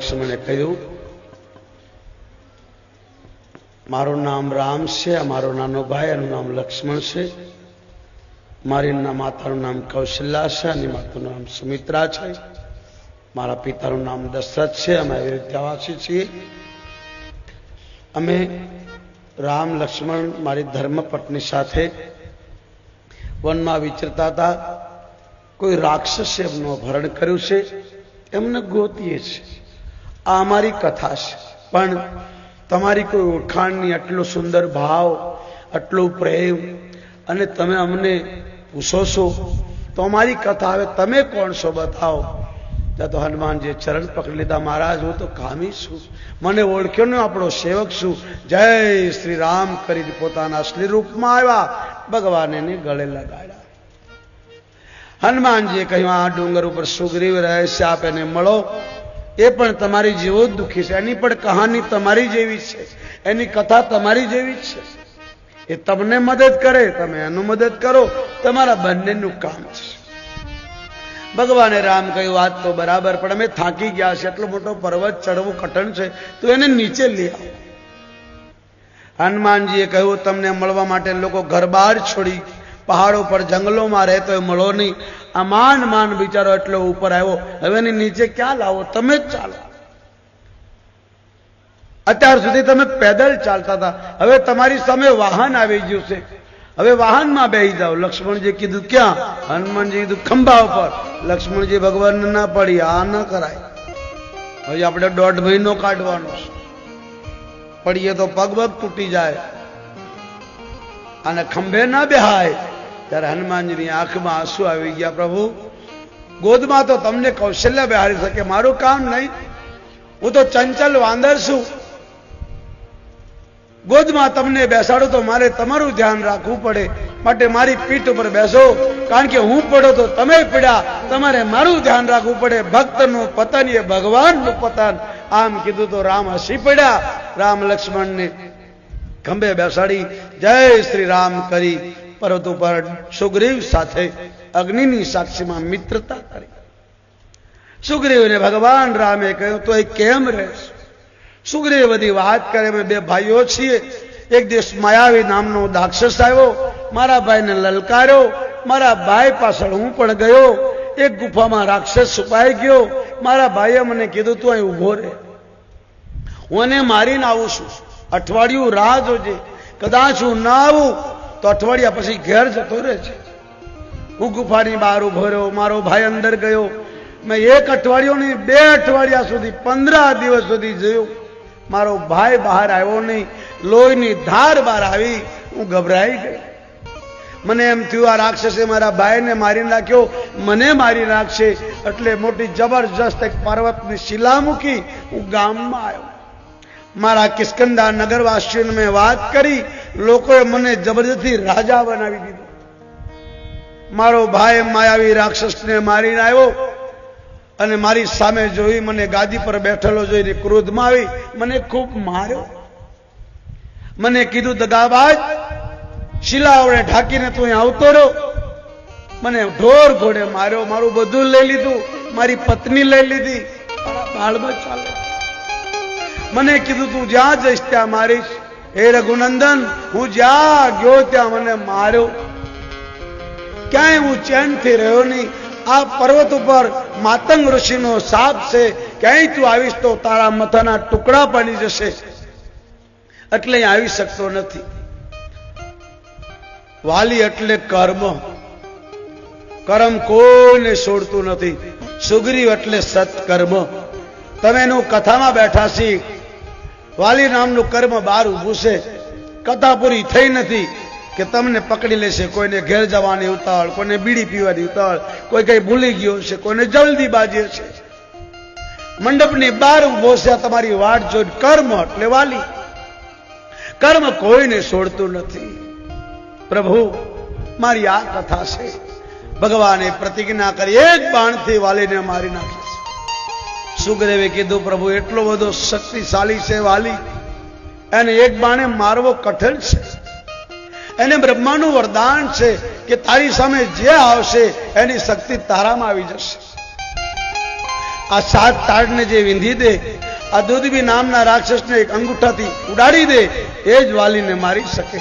લક્ષ્મણે કહ્યું, મારું નામ રામ છે, મારો નાનો ભાઈ એનું નામ લક્ષ્મણ છે, મારી માતાનું નામ કૌશલ્યા છે અને માતાનું નામ સુમિત્રા છે, મારા પિતાનું નામ દશરથ છે, અમે અયોધ્યાવાસી છીએ. અમે રામ લક્ષ્મણ મારી ધર્મપત્ની સાથે વનમાં વિચરતા હતા. કોઈ રાક્ષસે એમનું અપહરણ કર્યું છે, એમને ગોતીએ છે. આ અમારી કથા છે. પણ તમારી કોઈ ઓળખાણની આટલો સુંદર ભાવ, આટલો પ્રેમ, અને તમે અમને પૂછો છો તો અમારી કથા હવે તમે કોણ છો બતાવો. ત્યાં તો હનુમાનજીએ ચરણ પકડી લીધા. મહારાજ, હું તો કામી છું, મને ઓળખ્યો ને આપણો સેવક છું. જય શ્રી રામ કરી પોતાના અસલી રૂપમાં આવ્યા, ભગવાન એને ગળે લગાડ્યા. હનુમાનજીએ કહ્યું, આ ડુંગર ઉપર સુગ્રીવ રહે છે, આપ એને મળો. એ પણ તમારી જેવો જ દુઃખી છે, એની પણ કહાની તમારી જેવી છે, એની કથા તમારી જેવી જ છે. એ તમને મદદ કરે, તમે એનું મદદ કરો, તમારા બંનેનું કામ છે. ભગવાને રામ કહ્યું, વાત તો બરાબર, પણ અમે થાકી ગયા છે, એટલો મોટો પર્વત ચડવું કઠણ છે, તો એને નીચે લઈ આવો. હનુમાનજીએ કહ્યું, તમને મળવા માટે લોકો ઘર બહાર છોડી પહાડો પર જંગલોમાં રહેતો એ મળો નહીં. આ માંડ બિચારો એટલો ઉપર આવ્યો, હવે એની નીચે ક્યાં લાવો? તમે જ ચાલો. અત્યાર સુધી તમે પેદલ ચાલતા હતા, હવે તમારી સામે વાહન આવી ગયું છે, હવે વાહનમાં બેસી જાઓ. લક્ષ્મણજી કીધું, ક્યાં? હનુમાનજી કીધું, ખંભા ઉપર. લક્ષ્મણજી ભગવાનને ના પડી, આ ના કરાય. હવે આપણે 1.5 મહિનો કાઢવાનો છે, પડીએ તો પગ તૂટી જાય, અને ખંભે ના બેહાય. ત્યારે હનુમાનજીની આંખમાં આંસુ આવી ગયા. પ્રભુ, ગોદમાં તો તમને કૌશલ્ય બેહારી શકે, મારું કામ નહીં. હું તો ચંચલ વાંદર છું. ગોદમાં તમને બેસાડો તો મારે તમારું ધ્યાન રાખવું પડે, માટે મારી પીઠ ઉપર બેસો. કારણ કે હું પડો તો તમે પડ્યા, તમારે મારું ધ્યાન રાખવું પડે. ભક્તનું પતન એ ભગવાનનું પતન. આમ કીધું તો રામ હસી પડ્યા. રામ લક્ષ્મણને ખંભે બેસાડી જય શ્રી રામ કરી પર્વત ઉપર સુગ્રીવ સાથે અગ્નિની સાક્ષીમાં મિત્રતા કરી. સુગ્રીવને ભગવાન રામે કહ્યું, તો એ કેમ રહેશે? સુગ્રીવ બધી વાત કરે. અમે 2 ભાઈઓ છીએ. એક દિવસ માયાવી નામનો દાક્ષસ આવ્યો, મારા ભાઈને લલકાર્યો. મારા ભાઈ પાછળ હું પણ ગયો. એક ગુફામાં રાક્ષસ છુપાઈ ગયો. મારા ભાઈએ મને કીધું, તું અહીં ઉભો રહે, હું એને મારીને આવું છું. અઠવાડિયું રાહ જોજે, કદાચ હું ના આવું તો અઠવાડિયા પછી ઘેર જતો રહે છે. હું ગુફાની બહાર ઉભો રહ્યો, મારો ભાઈ અંદર ગયો. મેં 1 અઠવાડિયું નહીં, 2 અઠવાડિયા સુધી, 15 દિવસ સુધી જોયું. મારો ભાઈ બહાર આવ્યો નહીં. લોહીની ધાર બહાર આવી. હું ગભરાઈ ગયો. મને એમ થયું, આ રાક્ષસે મારા ભાઈને મારી નાખ્યો, મને મારી નાખશે. એટલે મોટી જબરજસ્ત એક પર્વતની શિલા મૂકી હું ગામમાં આવ્યો. મારા કિષ્કંધા નગરવાસીઓને મેં વાત કરી. લોકોએ મને જબરજસ્તી રાજા બનાવી દીધો. મારો ભાઈ માયાવી રાક્ષસને મારીને આવ્યો અને મારી સામે જોઈ, મને ગાદી પર બેઠેલો જોઈને ક્રોધમાં આવી મને ખૂબ માર્યો. મને કીધું, દગાબાજ, શિલાઓને ઢાંકીને તું અહીં આવતો રહ્યો. મને ઢોર ઘોડે માર્યો. મારું બધું લઈ લીધું, મારી પત્ની લઈ લીધી, બાળમાં ચાલે. મને કીધું, તું જ્યાં જઈશ ત્યાં મારીશ. હે રઘુનંદન, હું જ્યાં ગયો ત્યાં મને માર્યો. ક્યાંય હું ચેનથી રહ્યો નહીં. આ પર્વત ઉપર માતંગ ઋષિનો શાપ છે. ક્યાંય તું આવીશ તો તારા માથાના ટુકડા પડી જશે, એટલે અહીં આવી શકતો નથી. વાલી એટલે કર્મ. કર્મ કોઈને છોડતું નથી. સુગ્રીવ એટલે સત્કર્મ. તમે એનું કથામાં બેઠા છી. વાલી નામનું કર્મ બહાર ઉભું છે. કથા પૂરી થઈ નથી કે તમને પકડી લેશે. કોઈને ઘેર જવાની ઉતાવળ, કોઈને બીડી પીવાની ઉતાવળ, કોઈ કઈ ભૂલી ગયો છે, કોઈને જલ્દીબાજી છે. મંડપની બહાર ઉભો છે તમારી વાટ જોઈને. કર્મ એટલે વાલી. કર્મ કોઈને છોડતું નથી. પ્રભુ, મારી આ કથા છે. ભગવાને પ્રતિજ્ઞા કરી, 1 બાણથી વાલીને મારી નાખી. સુગ્રીવે કીધું, પ્રભુ એટલો બધો શક્તિશાળી છે વાલી, એને 1 બાણે મારવો કઠણ છે. એને બ્રહ્માનું વરદાન છે કે તારી સામે જે આવશે એની શક્તિ તારામાં આવી જશે. આ 7 તાળને જે વિંધી દે, આ દુંદુભી નામના રાક્ષસને એક અંગૂઠાથી ઉડાડી દે, એ જ વાલીને મારી શકે.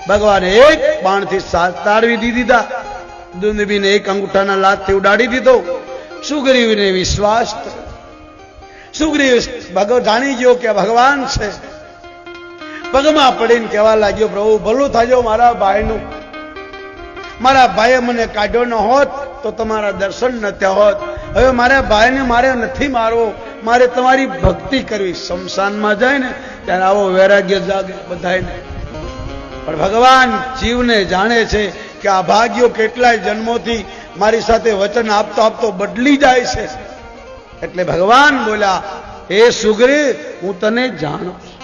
ભગવાને એક બાણથી 7 તાળ વિંધી દીધા. દુંદુભીને એક અંગૂઠાના લાતથી ઉડાડી દીધો. સુગ્રીવને વિશ્વાસ થયો. સુગ્રીવ જાણી ગયો કે ભગવાન છે. પગમાં પડીને કહેવા લાગ્યો, પ્રભુ ભલું થાજો મારા ભાઈનું. મારા ભાઈએ મને કાઢ્યો ન હોત તો તમારા દર્શન ન થયા હોત. હવે મારા ભાઈને મારે નથી મારવો, મારે તમારી ભક્તિ કરવી. શમશાનમાં જાય ને ત્યારે આવો વૈરાગ્ય જાગે બધાને. પણ ભગવાન જીવને જાણે છે કે આ ભાગ્યો કેટલાય જન્મોથી મારી સાથે વચન આપતો આપતો બદલી જાય છે. એટલે ભગવાન બોલ્યા, હે સુગ્રીવ, હું તને જાણું છું.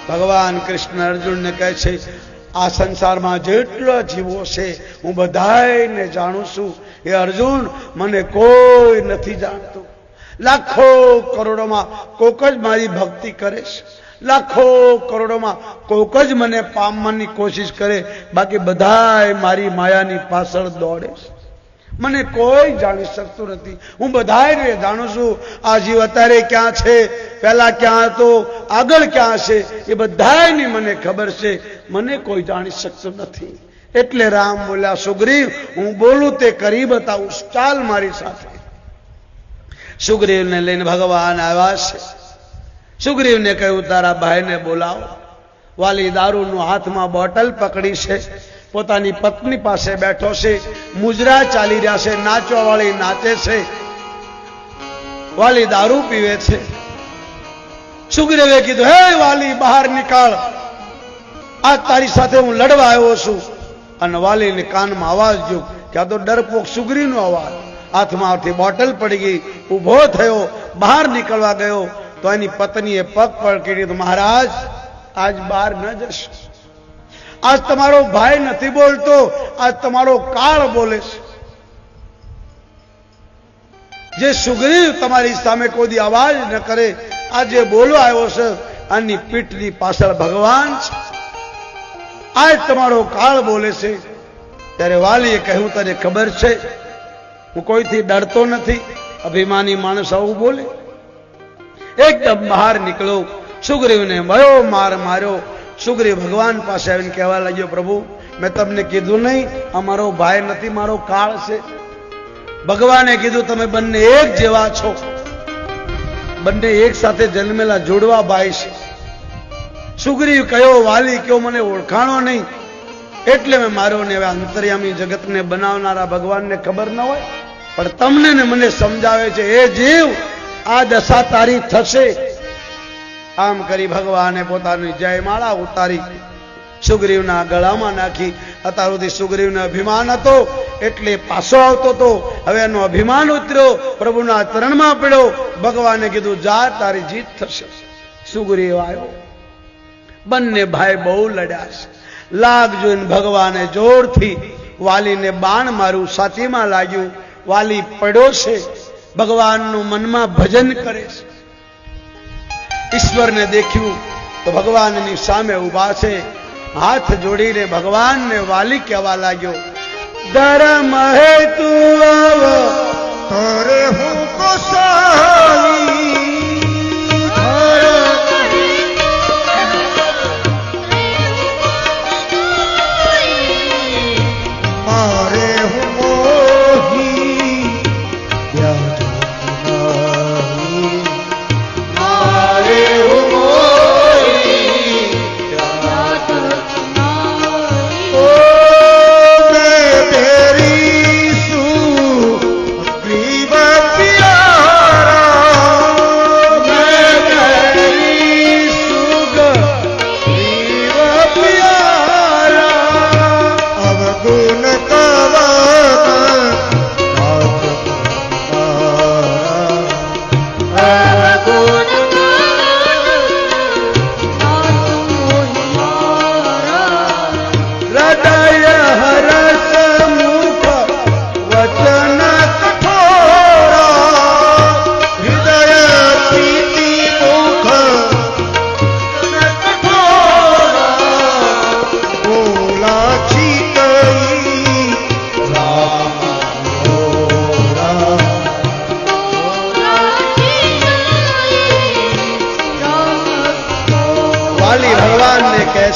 ભગવાન કૃષ્ણ અર્જુનને કહે છે, આ સંસારમાં જેટલા જીવો છે હું બધાને જાણું છું. એ અર્જુન, મને કોઈ નથી જાણતું. લાખો કરોડોમાં કોક જ મારી ભક્તિ કરે છે. લાખો કરોડોમાં કોક જ મને પામવાની કોશિશ કરે, બાકી બધાય મારી માયાની પાછળ દોડે છે. મને કોઈ જાણી શકતું નથી. હું બધાને જાણું છું. આ જીવ અત્યારે ક્યાં છે, પહેલા ક્યાં હતો, આગળ ક્યાં છે, એ બધાની મને ખબર છે. મને કોઈ જાણી શકતું નથી. એટલે રામ બોલ્યા, સુગ્રીવ, હું બોલું તે કરી બતાવું, ચાલ મારી સાથે. સુગ્રીવને લઈને ભગવાન આવ્યા છે. સુગ્રીવને કહ્યું, તારા ભાઈને બોલાવો. વાલી દારૂનું હાથમાં બોટલ પકડી છે, પોતાની પત્ની પાસે બેઠો છે, મુજરા ચાલી રહ્યા છે, નાચવા વાળી નાચે છે, વાલી દારૂ પીવે છે. સુગ્રીવે કીધું, હે વાલી, બહાર નીકળ, આજ તારી સાથે હું લડવા આવ્યો છું. અને વાલીને કાનમાં અવાજ ગયો કે આ તો ડરપોક સુગ્રીવનો અવાજ. હાથમાંથી બોટલ પડી ગઈ, ઉભો થયો, બહાર નીકળવા ગયો તો એની પત્નીએ પગ પકડી દીધો, મહારાજ આજ બહાર ન જશો. આજ તમારો ભાઈ નથી બોલતો, આજ તમારો કાળ બોલે છે. જે સુગ્રીવ તમારી સામે કોઈ અવાજ ન કરે, આજે બોલવા આવ્યો છે, આની પીઠની પાછળ ભગવાન છે. આજ તમારો કાળ બોલે છે. ત્યારે વાલીએ કહ્યું, તને ખબર છે હું કોઈથી ડરતો નથી. અભિમાની માણસ આવું બોલે. એકદમ બહાર નીકળો. સુગ્રીવને માર્યો. સુગ્રીવ ભગવાન પાસે આવીને કહેવા લાગ્યો, પ્રભુ મેં તમને કીધું નહીં અમારો ભાઈ નથી, મારો કાળ છે. ભગવાને કીધું, તમે બંને એક જેવા છો, બંને એક સાથે જન્મેલા જોડવા ભાઈ છે. સુગ્રીવ કયો, વાલી કયો, મને ઓળખાણો નહીં એટલે મેં માર્યો ને. હવે અંતર્યામી જગતને બનાવનારા ભગવાનને ખબર ન હોય, પણ તમને ને મને સમજાવે છે, એ જીવ આ દશા તારી થશે. આમ કરી ભગવાને પોતાની જયમાળા ઉતારી સુગ્રીવના ગળામાં નાખી. અત્યાર સુધી સુગ્રીવને અભિમાન હતો એટલે પાછો આવતો હતો, હવે એનો અભિમાન ઉતર્યો, પ્રભુના ચરણમાં પડ્યો. ભગવાને કીધું, જા, તારી જીત થશે. સુગ્રીવ આવ્યો. બંને ભાઈ બહુ લડ્યા છે. લાગ જોઈને ભગવાને જોરથી વાલીને બાણ માર્યું, છાતીમાં લાગ્યું. વાલી પડ્યો છે. ભગવાનનું મનમાં ભજન કરે છે. ઈશ્વરને દેખ્યું તો ભગવાનની સામે ઉભા છે. હાથ જોડીને ભગવાનને વાલી કહેવા લાગ્યો, ધર્મ હેતુ તારે હું કોસાવી, મારે હું મોહી, મારે હું મોહી, ઓ મેં તેરી શું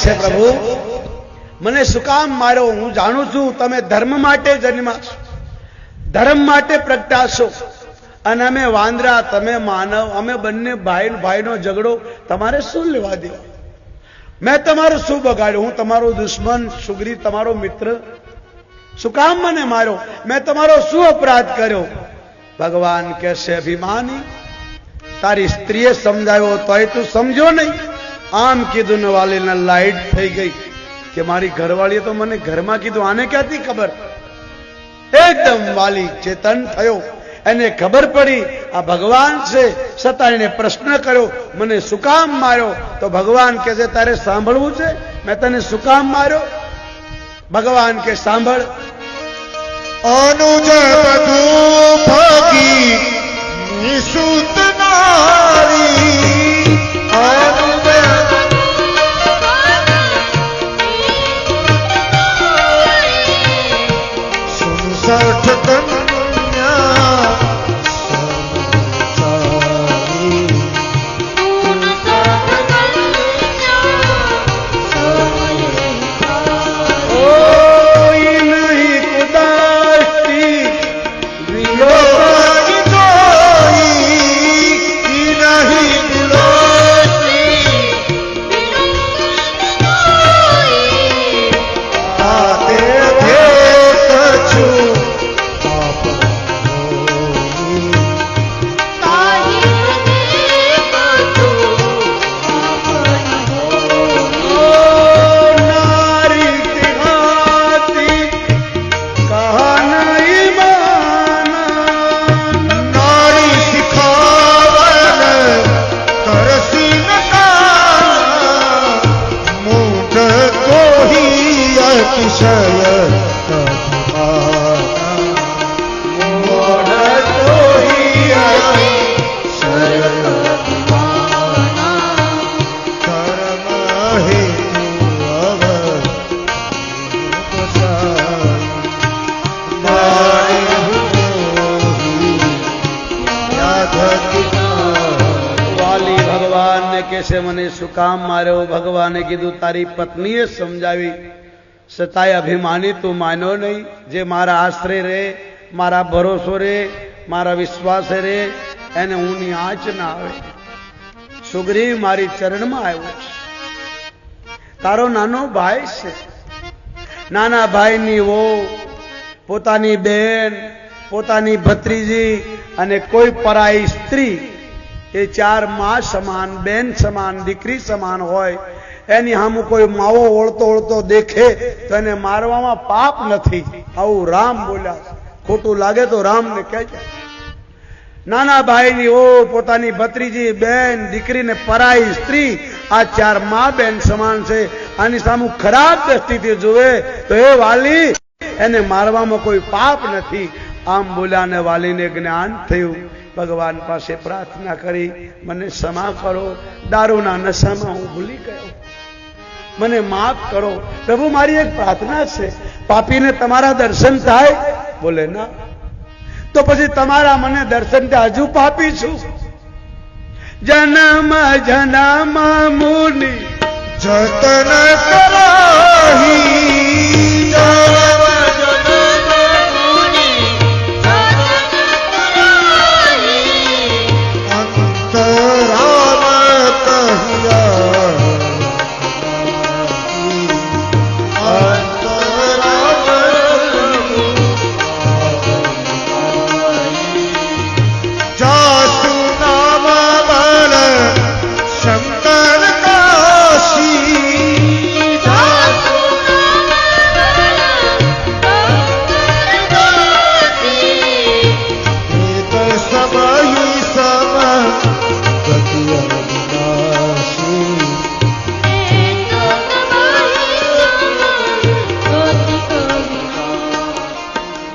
છે પ્રભુ મને શું કામ માર્યો? હું જાણું છું તમે ધર્મ માટે જન્મા છો, ધર્મ માટે પ્રગટાશો, અને અમે વાંદરા તમે માનવ, અમે બંને ભાઈનો ઝઘડો તમારે શું લેવા દેવા? મેં તમારું શું બગાડ્યું? હું તમારો દુશ્મન, સુગ્રીવ તમારો મિત્ર, શું કામ મને માર્યો? મેં તમારો શું અપરાધ કર્યો? ભગવાન કહેશે અભિમાની, તારી સ્ત્રીએ સમજાવ્યો તોય તું સમજો નહીં. આમ કીધું ને વાલીને લાઈટ થઈ ગઈ કે મારી ઘરવાળીએ તો મને ઘરમાં કીધું, આને ક્યાંથી ખબર? એકદમ વાલી ચેતન થયો, એને ખબર પડી આ ભગવાન છે, છતાં એને પ્રશ્ન કર્યો મને શું કામ માર્યો? તો ભગવાન કહે છે તારે સાંભળવું છે મેં તને શું કામ માર્યો? ભગવાન કે સાંભળ. અનુજ બધું ભગી નિસુત નારી, અનુજ સુસઠ કન્યા સમચારી, કોઈ નહીં કુદાસ્તી વિલોકી જોઈ, નહીં વિલોકી તાતે ભેટ છું પાપ ભોગી. નારી તિહાતી કહા નહીં માના, નારી શિખાવન કરસી ન કાના, મૂઢ કોહી અતિશય અભિમાના, મૂઢ કોહી અતિશય અભિમાના, કર્મ હેતુ અવસાન, નારી મોહી વાલી ભગવાનને કહે છે મને શું કામ માર્યો? ભગવાને કીધું તારી પત્નીએ સમજાવી, છતાંય અભિમાની તું માન્યો નહીં. જે મારા આશરે રે, મારા ભરોસો રે, મારા વિશ્વાસે રે, એને ઊની આંચ ના આવે. સુગ્રીવ મારી ચરણમાં આવ્યો છે, તારો નાનો ભાઈ છે. નાના ભાઈની વહુ, પોતાની બેન, પોતાની ભત્રીજી અને કોઈ પરાઈ સ્ત્રી, એ ચાર માં સમાન, બેન સમાન, દીકરી સમાન હોય, એની સામું કોઈ માવો ઓળતો ઓળતો દેખે તો એને મારવામાં પાપ નથી. આવું રામ બોલ્યા. ખોટું લાગે તો રામને કહેજો. નાના ભાઈની ઓ, પોતાની ભત્રીજી, બેન, દીકરીને પરાઈ સ્ત્રી, આ ચાર માં બેન સમાન છે. આની સામું ખરાબ દ્રષ્ટિથી જુએ તો એ વાલી, એને મારવામાં કોઈ પાપ નથી. આમ બોલ્યા ને વાલીને જ્ઞાન થયું. ભગવાન પાસે પ્રાર્થના કરી મને ક્ષમા કરો, દારૂના નશામાં હું ભૂલી ગયો, મને માફ કરો. પ્રભુ મારી એક પ્રાર્થના છે, પાપીને તમારા દર્શન થાય? બોલે ના. તો પછી તમારા મને દર્શન થાય, હજુ પાપી છું. જન્મ જન્મ મુનિ જતન કરાહી,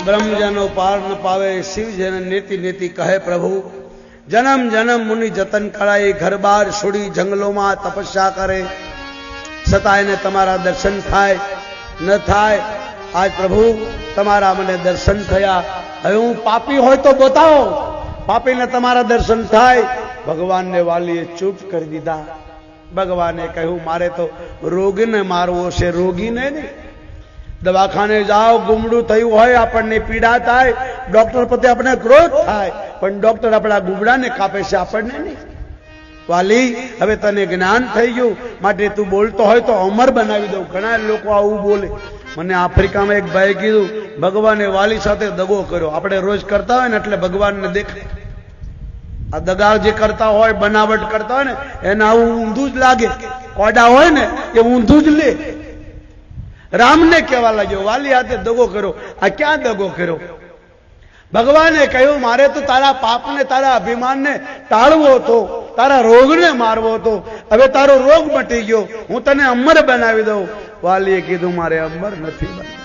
બ્રહ્મજનો પાર ન પાવે, શિવ જેને નેતિ નેતિ કહે. પ્રભુ જન્મ જન્મ મુનિ જતન કરાય, ઘર બાર છોડી જંગલોમાં તપસ્યા કરે, છતાં એને તમારા દર્શન થાય ન થાય. આજ પ્રભુ તમારા મને દર્શન થયા. હવે હું પાપી હોય તો બતાવો, પાપીને તમારા દર્શન થાય. ભગવાનને વાલીએ ચૂપ કરી દીધા. ભગવાને કહ્યું મારે તો રોગને મારવો છે, રોગીને નહીં. દવાખાને જાઓ, ગુમડું થયું હોય, આપણને પીડા થાય, ડોક્ટર પ્રત્યે આપણે ક્રોધ થાય, પણ ડોક્ટર આપણા ગુમડાને કાપે છે, આપણને નહીં. વાલી, હવે તને જ્ઞાન થઈ ગયું, માટે તું બોલતો હોય તો અમર બનાવી દઉં. ઘણા લોકો આવું બોલે. મને આફ્રિકામાં એક ભાઈ કીધું, ભગવાને વાલી સાથે દગો કર્યો. આપણે રોજ કરતા હોય ને એટલે ભગવાનને દેખાય. આ દગા જે કરતા હોય, બનાવટ કરતા હોય ને, એને આવું ઊંધું જ લાગે. કોડા હોય ને એ ઊંધું જ લે. રામને કહેવા લાગ્યો, વાલી હાથે દગો કર્યો. આ ક્યાં દગો કર્યો? ભગવાને કહ્યું મારે તો તારા પાપને, તારા અભિમાનને ટાળવો હતો, તારા રોગને મારવો હતો. હવે તારો રોગ મટી ગયો, હું તને અમર બનાવી દઉં. વાલીએ કીધું મારે અમર નથી બનાવવું.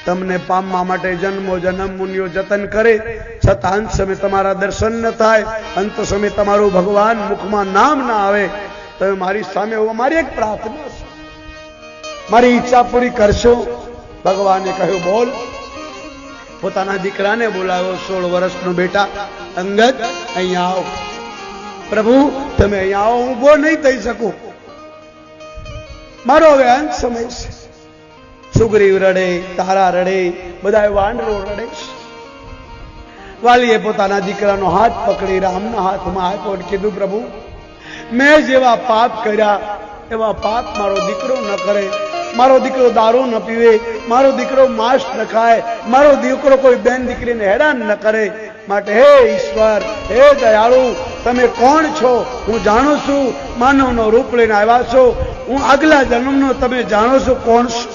તમને પામવા માટે જન્મો જન્મ મુનિઓ જતન કરે, છતાં અંત સમય તમારા દર્શન ન થાય, અંત સમય તમારું ભગવાન મુખમાં નામ ના આવે. તમે મારી સામે મારી એક પ્રાર્થના છે, મારી ઈચ્છા પૂરી કરશો? ભગવાને કહ્યું બોલ. પોતાના દીકરાને બોલાવ્યો, 16 વર્ષનો બેટા અંગદ, અહીંયા આવો. પ્રભુ તમે અહીંયા આવો, હું ઉભો નહીં થઈ શકું, મારો હવે અંત સમય છે. સુગ્રીવ રડે, તારા રડે, બધા વાંદરો રડે. વાલીએ પોતાના દીકરાનો હાથ પકડી રામના હાથમાં આપ્યો અને કીધું પ્રભુ મેં જેવા પાપ કર્યા એવા પાપ મારો દીકરો ન કરે. મારો દીકરો દારૂ ન પીવે, મારો દીકરો માંસ ન ખાય, મારો દીકરો કોઈ બેન દીકરીને હેરાન ન કરે. માટે હે ઈશ્વર, હે દયાળુ, તમે કોણ છો હું જાણું છું. માનવનો રૂપ લઈને આવ્યા છો, હું આગલા જન્મનો તમે જાણો છો કોણ છું.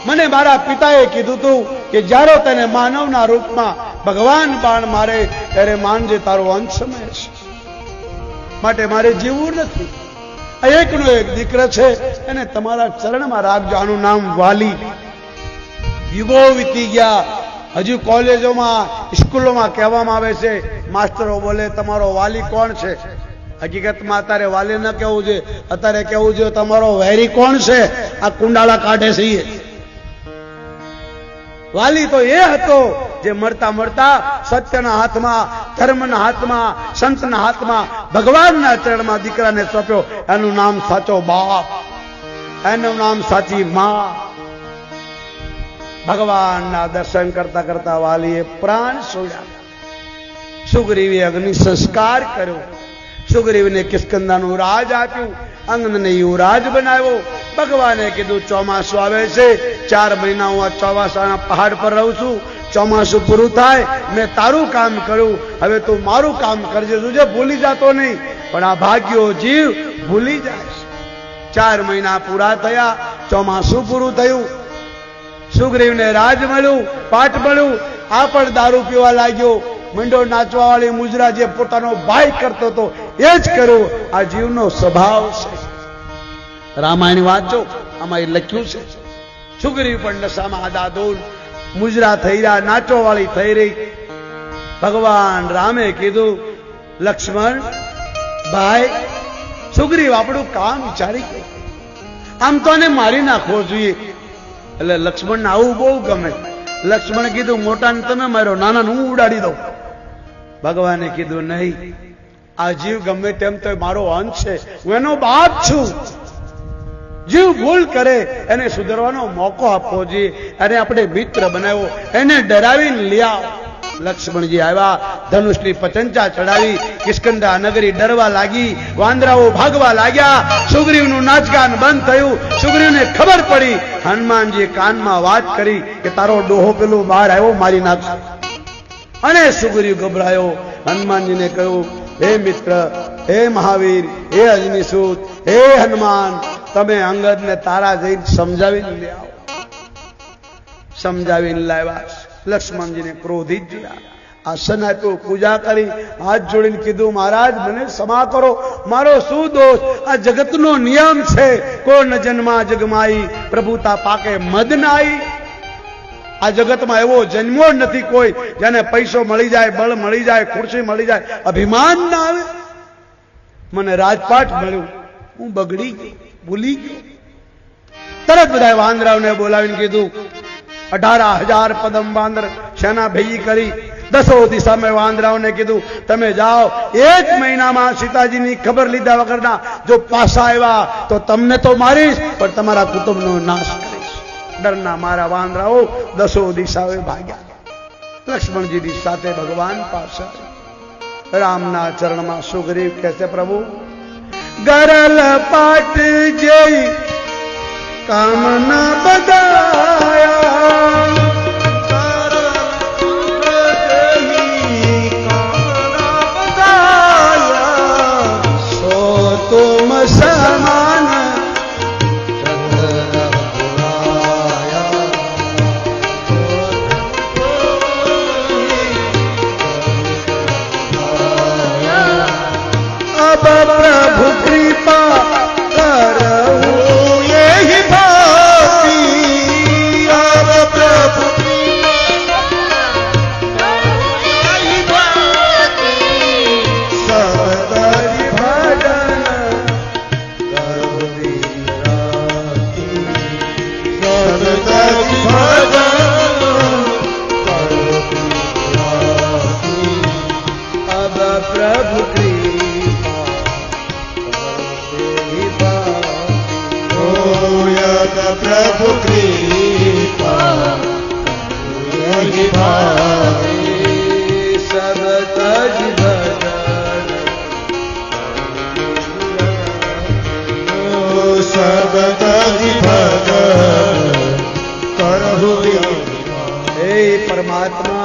મને મારા પિતાએ કીધું હતું કે જ્યારે તને માનવના રૂપમાં ભગવાન બાણ મારે ત્યારે માનજે તારો અંત સમય છે, માટે મારે જીવવું નથી. એકનો એક દીકરો છે, એને તમારા ચરણમાં રાખજો. આનું નામ વાલી. યુગો વીતી ગયા, હજુ કોલેજોમાં, સ્કૂલોમાં કહેવામાં આવે છે, માસ્ટરો બોલે તમારો વાલી કોણ છે? હકીકતમાં અત્યારે વાલી ન કહેવું છે, અત્યારે કહેવું છે તમારો વૈરી કોણ છે? આ કુંડાળા કાઢે છે. વાલી તો એ હતો જે મળતા મળતા સત્યના હાથમાં, ધર્મના હાથમાં, સંતના હાથમાં, ભગવાનના ચરણમાં દીકરાને સોંપ્યો. એનું નામ સાચો બાપ, એનું નામ સાચી માં. ભગવાનના દર્શન કરતા કરતા વાલીએ પ્રાણ છોડ્યા. સુગ્રીવે અગ્નિ સંસ્કાર કર્યો. સુગ્રીવને કિષ્કંધાનું રાજ આપ્યું, અંગદને યુવરાજ બનાવ્યો. ભગવાને કીધું ચોમાસું આવે છે, 4 મહિના હું આ ચોમાસાના પહાડ પર રહું છું. ચોમાસું પૂરું થાય, મેં તારું કામ કર્યું, હવે તું મારું કામ કરજે. તુજે ભૂલી જાતો નહીં, પણ આ ભાગ્યો જીવ ભૂલી જાય. 4 મહિના પૂરા થયા, ચોમાસું પૂરું થયું. સુગ્રીવને રાજ મળ્યું, પાટ મળ્યું. આ પણ દારૂ પીવા લાગ્યો. મંડો નાચવા વાળી મુજરા જે પોતાનો ભાઈ કરતો હતો એ જ કર્યું. આ જીવનો સ્વભાવ છે. રામાયણ વાંચો, આમાં એ લખ્યું છે. સુગ્રીવ પણ નશામાં આદાદોલ મુજરા થઈ રહ્યા, નાચો વાળી થઈ રહી. ભગવાન રામે કીધું લક્ષ્મણ ભાઈ, સુગ્રીવ આપણું કામ વિચારી ગયો, આમ તો એને મારી નાખવો જોઈએ. એટલે લક્ષ્મણને આવું બહુ ગમે. લક્ષ્મણે કીધું મોટાને તમે માર્યો, નાનાને હું ઉડાડી દઉં. ભગવાને કીધું નહીં, આ જીવ ગમે તેમ તો મારો અંશ છે, હું એનો બાપ છું. જીવ ભૂલ કરે એને સુધારવાનો મોકો આપવો જોઈએ. અને આપણે મિત્ર બનાવ્યો, એને ડરાવીને લઈ આવો. લક્ષ્મણજી આવ્યા, ધનુષની પચંચા ચડાવી, કિષ્કંધા નગરી ડરવા લાગી, વાંદરાઓ ભાગવા લાગ્યા. સુગ્રીવનું નાચગાન બંધ થયું. સુગ્રીવને ખબર પડી. હનુમાનજી કાનમાં વાત કરી કે તારો ડોહો પેલું બહાર આવ્યો, મારી નાખ. અને સુગ્રીવ ગભરાયો. હનુમાનજીને કહ્યું હે મિત્ર, હે મહાવીર, હે અજનીસૂત, હે હનુમાન, તમે અંગદને તારા જઈને સમજાવીને લઈ આવો. સમજાવીને લાવ્યા. લક્ષ્મણજીને ક્રોધિત જોયા. આસન આપ્યું, પૂજા કરી, હાથ જોડીને કીધું મહારાજ મને ક્ષમા કરો, મારો શું દોષ? આ જગતનો નિયમ છે, કોણ જન્મા જગમાઈ પ્રભુતા પાકે મદ નાઈ. આ જગતમાં એવો જન્મો નથી કોઈ જેને પૈસો મળી જાય, બળ મળી જાય, ખુરશી મળી જાય, અભિમાન ના આવે. મને રાજપાટ મળ્યું, હું બગડી ગયો, ભૂલી ગયો. તરત બધા વાંદરાઓને બોલાવીને કીધું 18,000 પદમ વાંદર સેના ભેગી કરી દસો દિશામાં વાંદરાઓને કીધું તમે જાઓ, એક મહિનામાં સીતાજીની ખબર લીધા વગરના જો પાછા આવ્યા તો તમને તો મારીશ પણ તમારા કુટુંબનો નાશ કરીશ. ડરના મારા વાંદરાઓ દસો દિશાએ ભાગ્યા. લક્ષ્મણજીની સાથે ભગવાન પાસે રામના ચરણમાં સુગ્રીવ કહે છે, પ્રભુ ગરલ પાટ જઈ કામના બધાયા, સો તુમ સમાન प्रभु कृपा करहूं यही भाती, अब प्रभु सबदरि भजन करो दिन राती, सबदरि भजन करो दिन राती, अब प्रभु प्रभु कृपा यही भाई, सब तज भजन सब तज भजन करहु. हे परमात्मा,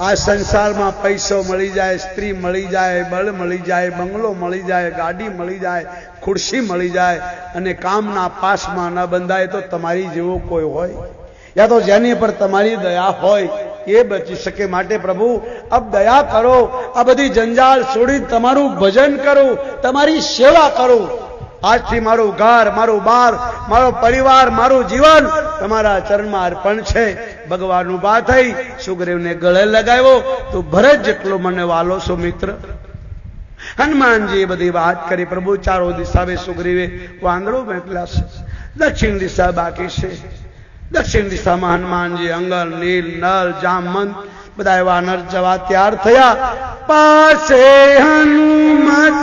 આ સંસારમાં પૈસો મળી જાય, સ્ત્રી મળી જાય, બળ મળી જાય, બંગલો મળી જાય, ગાડી મળી જાય, ખુરશી મળી જાય અને કામના પાસમાં ન બંધાય તો તમારી જેવો કોઈ હોય યા તો જેની પર તમારી દયા હોય એ બચી શકે. માટે પ્રભુ અબ દયા કરો, આ બધી જંજાળ છોડી તમારું ભજન કરો, તમારી સેવા કરો. આજથી મારું ઘર, મારું બાર, મારો પરિવાર, મારું જીવન તમારા ચરણમાં અર્પણ છે. ભગવાન ઉભા થઈ સુગ્રીવને ગળે લગાવ્યો તો ભરત જેટલો મને વાલો છો મિત્ર. હનુમાનજીએ બધી વાત કરી. પ્રભુ ચારો દિશાએ સુગ્રીવે વાંદરો મોકલ્યા છે, દક્ષિણ દિશા બાકી છે. દક્ષિણ દિશામાં હનુમાનજી અંગલ, નીલ, નલ, જામવંત બધા વાનર જવા તૈયાર થયા. પાસે હનુમત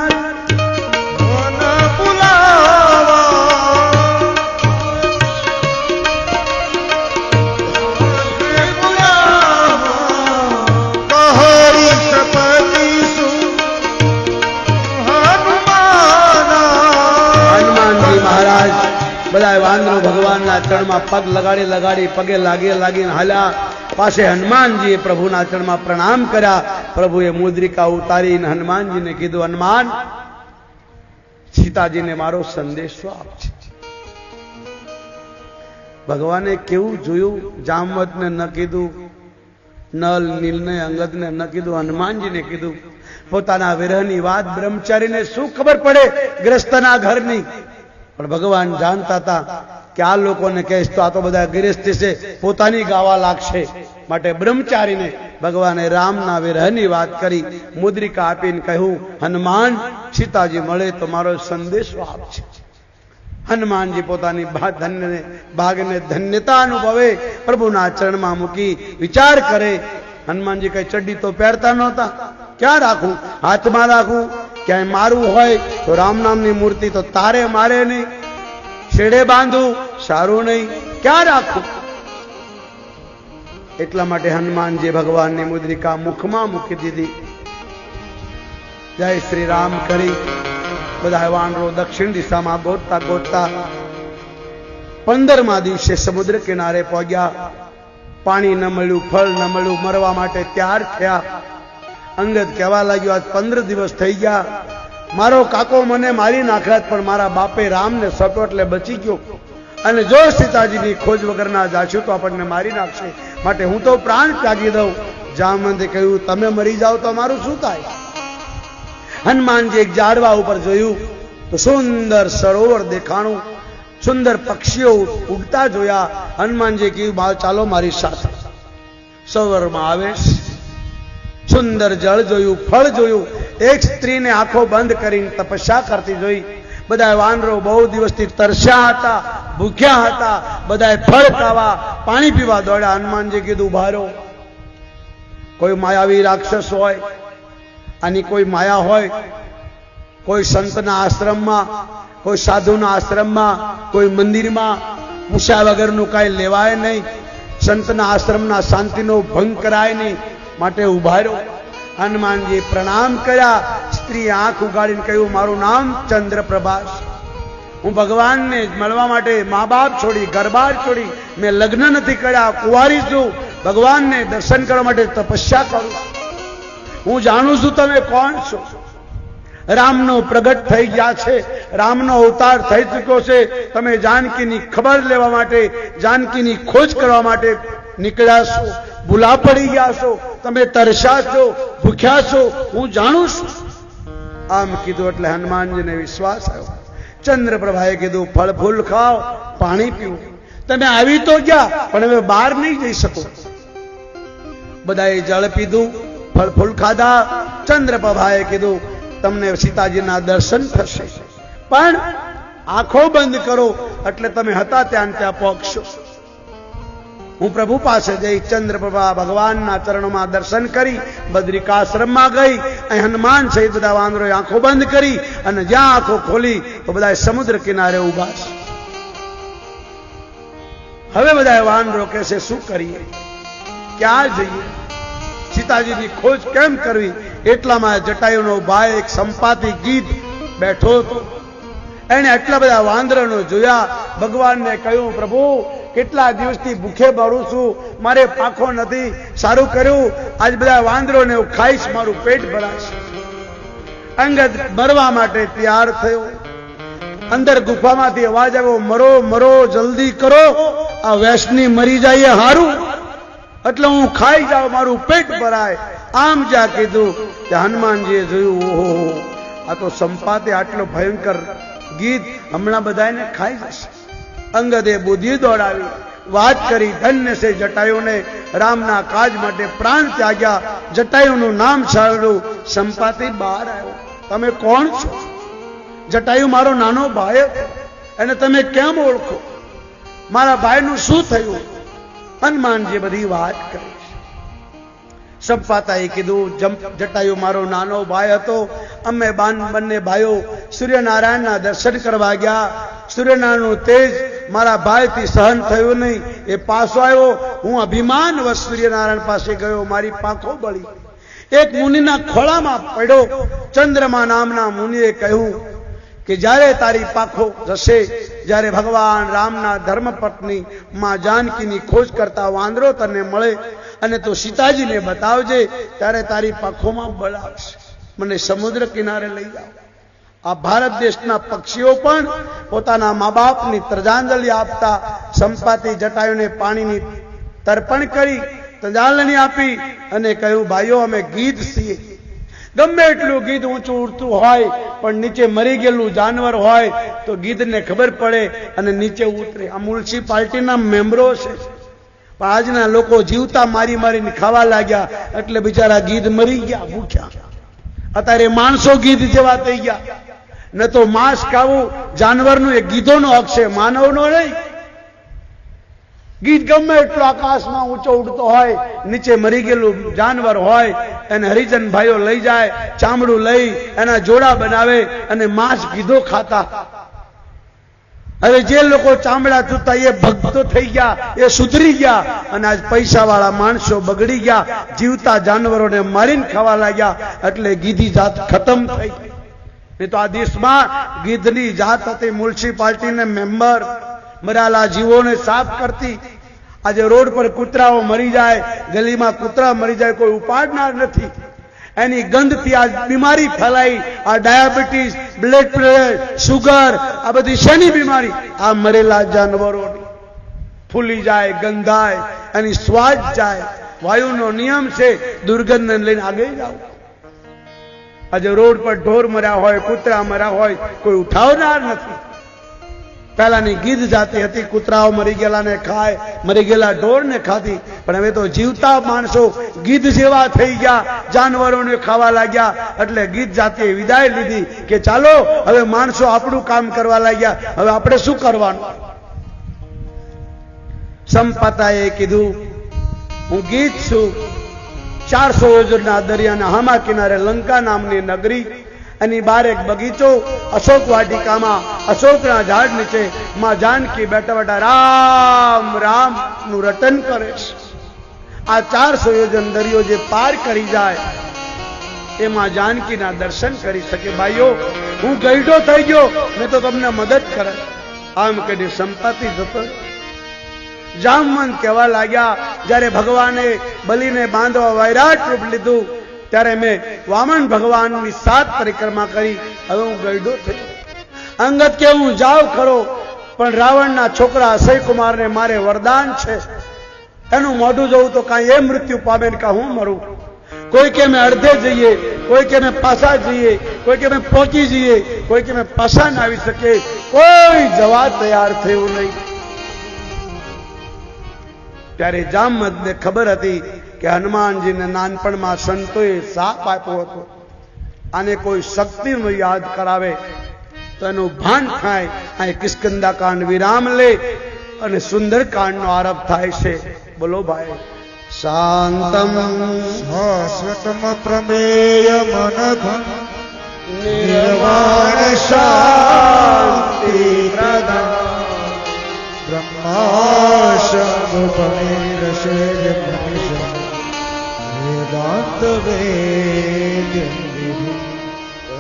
બધા વાંદરો ભગવાનના ચરણમાં પગ લગાડી લગાડી પગે લાગીને હાલ્યા. પાસે હનુમાનજીએ પ્રભુના ચરણમાં પ્રણામ કર્યા. પ્રભુએ મુદ્રિકા ઉતારીને હનુમાનજીને કીધું, હનુમાન, સીતાજીને મારો સંદેશો આપજે. ભગવાને કેવું જોયું? જામવંતને ન કીધું, નલ, નીલને, અંગદને ન કીધું, હનુમાનજીને કીધું. પોતાના વિરહની વાત બ્રહ્મચારીને શું ખબર પડે ગ્રસ્તના ઘરની? પણ ભગવાન જાણતા હતા કે આ લોકોને કહેશ તો આ તો બધા ગૃહસ્થી છે, પોતાની ગાવા લાગશે. માટે બ્રહ્મચારીને ભગવાને રામના વિરહની વાત કરી. મુદ્રિકા આપીને કહ્યું, હનુમાન, સીતાજી મળે તો મારો સંદેશો આપશે. હનુમાનજી પોતાની ભાગને ધન્યતા અનુભવે, પ્રભુના ચરણમાં મૂકી વિચાર કરે. હનુમાનજી કઈ ચડ્ડી તો પહેરતા નહોતા, ક્યાં રાખું? હાથમાં રાખું? ક્યાંય મારું હોય તો રામ નામની મૂર્તિ તો તારે મારે નહીં, છેડે બાંધું સારું નહીં, ક્યાં રાખું? એટલા માટે હનુમાનજી ભગવાનની મુદ્રિકા મુખમાં મૂકી દીધી. જય શ્રી રામ કરી બધા વાનરો દક્ષિણ દિશામાં ગોતતા ગોતતા 15મા દિવસે સમુદ્ર કિનારે પહોંચ્યા. પાણી ન મળ્યું, ફળ ન મળ્યું, મરવા માટે તૈયાર થયા. અંગદ કહેવા લાગ્યો, આજ 15 દિવસ થઈ ગયા, મારો કાકો મને મારી નાખ્યા, પણ મારા બાપે રામને સટો એટલે બચી ગયો, અને જો સીતાજીની ખોજ વગરના જાશું તો આપણને મારી નાખશે, માટે હું તો પ્રાણ ત્યાગી દઉં. જામવંતે કહ્યું, તમે મરી જાઓ તો મારું શું થાય? હનુમાનજી એક ઝાડવા ઉપર જોયું તો સુંદર સરોવર દેખાણું, સુંદર પક્ષીઓ ઉડતા જોયા. હનુમાનજી કહ્યું, ચાલો મારી સાથે. સરોવરમાં આવે, સુંદર જળ જોયું, ફળ જોયું. એક સ્ત્રીને આંખો બંધ કરીને તપસ્યા કરતી જોઈ. બધા વાનરો બહુ દિવસથી તરસ્યા હતા, ભૂખ્યા હતા. બધા ફળ ખાવા, પાણી પીવા દોડ્યા. હનુમાનજી કીધું, ઉભા રહો. કોઈ માયાવી રાક્ષસ હોય, આની કોઈ માયા હોય, કોઈ સંતના આશ્રમમાં, કોઈ સાધુના આશ્રમમાં, કોઈ મંદિરમાં પૂછ્યા વગરનું કાંઈ લેવાય નહીં. સંતના આશ્રમના શાંતિનો ભંગ કરાય નહીં. માટે ઉભા રહ્યો. હનુમાનજી પ્રણામ કર્યા. સ્ત્રીએ આંખ ઉગાડીને કહ્યું, મારું નામ ચંદ્રપ્રભાસ. હું ભગવાનને મળવા માટે મા બાપ છોડી, ઘરબાર છોડી, મેં લગ્ન નથી કર્યા, કુંવારી છું. ભગવાનને દર્શન કરવા માટે તપસ્યા કરું. હું જાણું છું તમે કોણ છો. રામનો પ્રગટ થઈ ગયા છે, રામનો અવતાર થઈ ચૂક્યો છે. તમે જાનકીની ખબર લેવા માટે, જાનકીની ખોજ કરવા માટે નીકળ્યા છો. ભૂલા પડી ગયા છો, તમે તરસ્યા છો, ભૂખ્યા છો, હું જાણું છું. આમ કીધું એટલે હનુમાનજીને વિશ્વાસ આવ્યો. ચંદ્રપ્રભાએ કીધું, ફળ ફૂલ ખાઓ, પાણી પીવું. તમે આવી તો ગયા, પણ હવે બહાર નહીં જઈ શકો. બધાએ જળ પીધું, ફળ ફૂલ ખાધા. ચંદ્રપ્રભાએ કીધું, તમને સીતાજીના દર્શન થશે, પણ આંખો બંધ કરો એટલે તમે હતા ત્યાં ત્યાં પહોંચશો. હું પ્રભુ પાસે જઈ ચંદ્રપ્રભા ભગવાનના ચરણોમાં દર્શન કરી બદ્રિકાશ્રમમાં ગઈ. અહીં હનુમાન સહિત બધા વાંદરોએ આંખો બંધ કરી અને જ્યાં આંખો ખોલી તો બધા સમુદ્ર કિનારે ઉભા છે. હવે બધા વાંદરો કહેશે, શું કરીએ, ક્યાં જઈએ, સીતાજીની ખોજ કેમ કરવી? એટલામાં જટાયુનો ભાઈ એક સંપાતી ગીધ બેઠો હતો. એને આટલા બધા વાંદરાનો જોયા. ભગવાનને કહ્યું, પ્રભુ કેટલા દિવસથી ભૂખે મરું છું, મારે પાખો નથી. સારું કર્યું, આજ બધા વાંદરોને હું ખાઈશ, મારું પેટ ભરાશે. અંગદ મરવા માટે તૈયાર થયો. અંદર ગુફામાંથી અવાજ આવ્યો, મરો મરો, જલ્દી કરો, આ વેસની મરી જાય હારું, એટલે હું ખાઈ જાઉં, મારું પેટ ભરાય. આમ જ્યાં કીધું ત્યાં હનુમાનજીએ જોયું, ઓહો, આ તો સંપાતે આટલો ભયંકર ગીત હમણાં બધાને ખાઈ જશે. અંગદે બુદ્ધિ દોડાવી, વાત કરી. ધન્ય છે જટાયુને, રામના કાજ માટે પ્રાણ ત્યાગ્યા. જટાયુનું નામ સાંભળ્યું, સંપાતી બહાર આવ્યો. તમે કોણ છો? જટાયુ મારો નાનો ભાઈ હતો, એને તમે કેમ ઓળખો? મારા ભાઈનું શું થયું? હનુમાનજી બધી વાત કરી. સંપાતાએ કીધું, જટાયુ મારો નાનો ભાઈ હતો. અમે બંને ભાઈઓ સૂર્યનારાયણના દર્શન કરવા ગયા. સૂર્યનારાયણનું તેજ મારા ભાઈથી સહન થયું નહીં, એ પાછો આવ્યો. હું અભિમાનવશ સૂર્યનારાયણ પાસે ગયો, મારી પાંખો બળી. એક મુનિના ખોળામાં પડ્યો. ચંદ્રમા નામના મુનિએ કહ્યું કે જ્યારે તારી પાંખો જશે, જ્યારે ભગવાન રામના ધર્મપત્ની માં જાનકીની ખોજ કરતા વાંદરો તને મળે અને તું સીતાજીને બતાવજે, ત્યારે તારી પાંખોમાં બળ આવશે. મને સમુદ્ર કિનારે લઈ જાઓ. આ ભારત દેશના પક્ષીઓ પણ પોતાના મા બાપની ત્રજાંજલિ આપતા સંપાતી જટાયુને પાણીની તર્પણ કરી, ત્રજાંજલિ આપી અને કહ્યું, ભાઈઓ અમે ગીધ છીએ. ગમે એટલું ગીધ ઊંચું ઉડતું હોય, પણ નીચે મરી ગયેલું જાનવર હોય તો ગીધને ખબર પડે અને નીચે ઉતરે. આ મ્યુનિસિપાલિટીના મેમ્બરો છે, પણ આજના લોકો જીવતા મારી મારીને ખાવા લાગ્યા એટલે બિચારા ગીધ મરી ગયા, ભૂખ્યા. અત્યારે માણસો ગીધ જેવા થઈ ગયા. ન તો માંસ ખાવું જાનવરનું એ ગીધોનો હક છે, માનવનો નહીં. ગીધ ગમે એટલો આકાશમાં ઊંચો ઉડતો હોય, નીચે મરી ગયેલું જાનવર હોય એને હરિજન ભાઈઓ લઈ જાય, ચામડું લઈ એના જોડા બનાવે અને માંસ ગીધો ખાતા. હવે જે લોકો ચામડા ચૂતા એ ભક્તો થઈ ગયા, એ સુધરી ગયા, અને આજ પૈસા વાળા માણસો બગડી ગયા, જીવતા જાનવરોને મારીને ખાવા લાગ્યા, એટલે ગીધી જાત ખતમ થઈ. નહીં તો આ દેશમાં ગીધની જાત હતી. મ્યુનિસિપાલિટીને મેમ્બર મરેલા જીવોને સાફ કરતી. આજે રોડ પર કૂતરાઓ મરી જાય, ગલીમાં કૂતરા મરી જાય, કોઈ ઉપાડનાર નથી. એની ગંધથી આ બીમારી ફેલાઈ. આ ડાયાબિટીસ, બ્લડ પ્રેશર, સુગર, આ બધી શેની બીમારી? આ મરેલા જાનવરોની. ફૂલી જાય, ગંધાય, એની શ્વાસ જાય. વાયુનો નિયમ છે, દુર્ગંધને લઈને આગળ જાઓ. આજે રોડ પર ઢોર મર્યા હોય, કૂતરા મર્યા હોય, કોઈ ઉઠાવનાર નથી. પહેલાની ગીધ જાતિ હતી, કૂતરાઓ મરી ગયેલાને ખાય, મરી ગયેલા ઢોરને ખાધી. પણ હવે તો જીવતા માણસો ગીધ જેવા થઈ ગયા, જાનવરોને ખાવા લાગ્યા. એટલે ગીધ જાતિએ વિદાય લીધી કે ચાલો હવે માણસો આપણું કામ કરવા લાગ્યા, હવે આપણે શું કરવાનું? સંપાતાએ કીધું, હું ગીધ છું, 400 યોજનના દરિયાના હામા કિનારે લંકા નામની નગરી, એની બહાર એક બગીચો, અશોક વાટિકામાં અશોકના ઝાડ નીચે માં જાનકી બેઠા બેઠા રામ રામ નું રટન કરે છે. આ 400 યોજન દરિયો જે પાર કરી જાય એમાં જાનકીના દર્શન કરી શકે. ભાઈઓ, હું ગઈઢો થઈ ગયો, મેં તો તમને મદદ કરે. આમ કદી સંપાતિ જતો. જામવંત કહેવા લાગ્યા, જ્યારે ભગવાને બલીને બાંધવા વૈરાટ રૂપ લીધું ત્યારે મેં વામન ભગવાનની 7 પરિક્રમા કરી. હવે હું ગઈઢો થયો. અંગત કે હું જાવ ખરો, પણ રાવણના છોકરા અક્ષય કુમારને મારે વરદાન છે, એનું મોઢું જોઉં તો કાંઈ એ મૃત્યુ પામે ને કાં હું મરું. કોઈ કે મેં અડધે જઈએ, કોઈ કે મેં પાછા જઈએ, કોઈ કે મેં પહોંચી જઈએ, કોઈ કે મેં પાછા ના આવી શકે. કોઈ જવા તૈયાર થયું નહીં. ત્યારે જામવંતને ખબર હતી કે હનુમાનજીને નાનપણમાં સંતોએ શાપ આપ્યો હતો, આને કોઈ શક્તિનો યાદ કરાવે તો એનું ભાન થાય. આ કિષ્કિંધા કાંડ વિરામ લે અને સુંદર કાંડનો આરંભ થાય છે. બોલો ભાઈ. શાંતમ શાશ્વતમ પ્રમેય મનઘન નિર્વાણ શાંતિ પ્રદા બ્રહ્માશંભુપમેરશેજ મનીષ વેદાંત વેદ્યમ વિભુ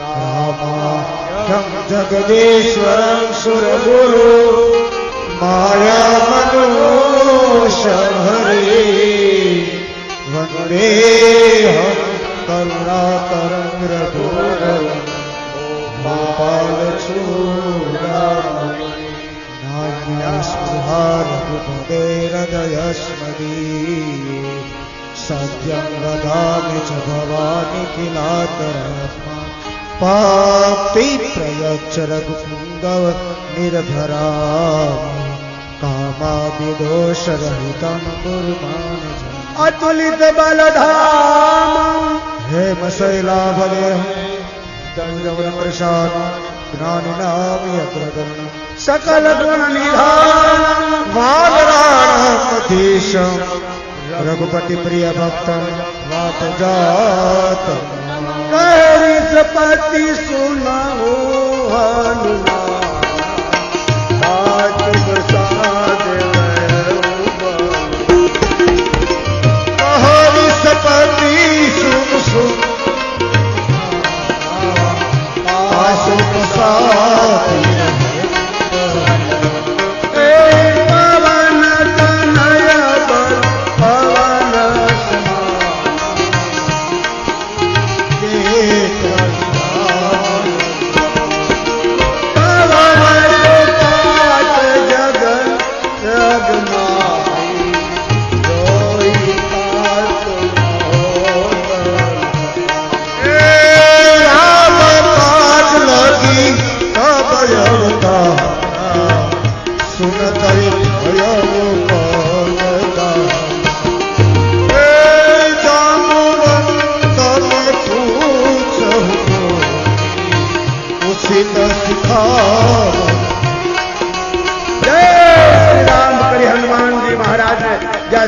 રામાખ્યમ જગદીશ્વરમ સુરગુરુ માયા મનુષ્યહરે વંદેહમ કરુણાતરંગ રઘુવરમ ગોપાલચૂડામણિ નાન્યા સ્પૃહા રઘુપતે હૃદયસ્મદીયે સત્યં વદામિ ચ ભવાની કિલાતરાત્મા પાપી પ્રયચ્છ રઘુપુંગવ નિર્ભરામિ કામાદિદોષરહિતં ગુરુમાન અતુલિત બલધામ हेम शैलाभलेहं दंडवन प्रसाद ज्ञानिनामयग्रगण सकल गुण निधान वादराणमधीशं रघुपति प्रिय भक्तं वात जात कहरी सपति सुनाओ हनुमान आज प्रसाद कहरी सपति सुन सुन आशु प्रसाद पवन तनय बल पवन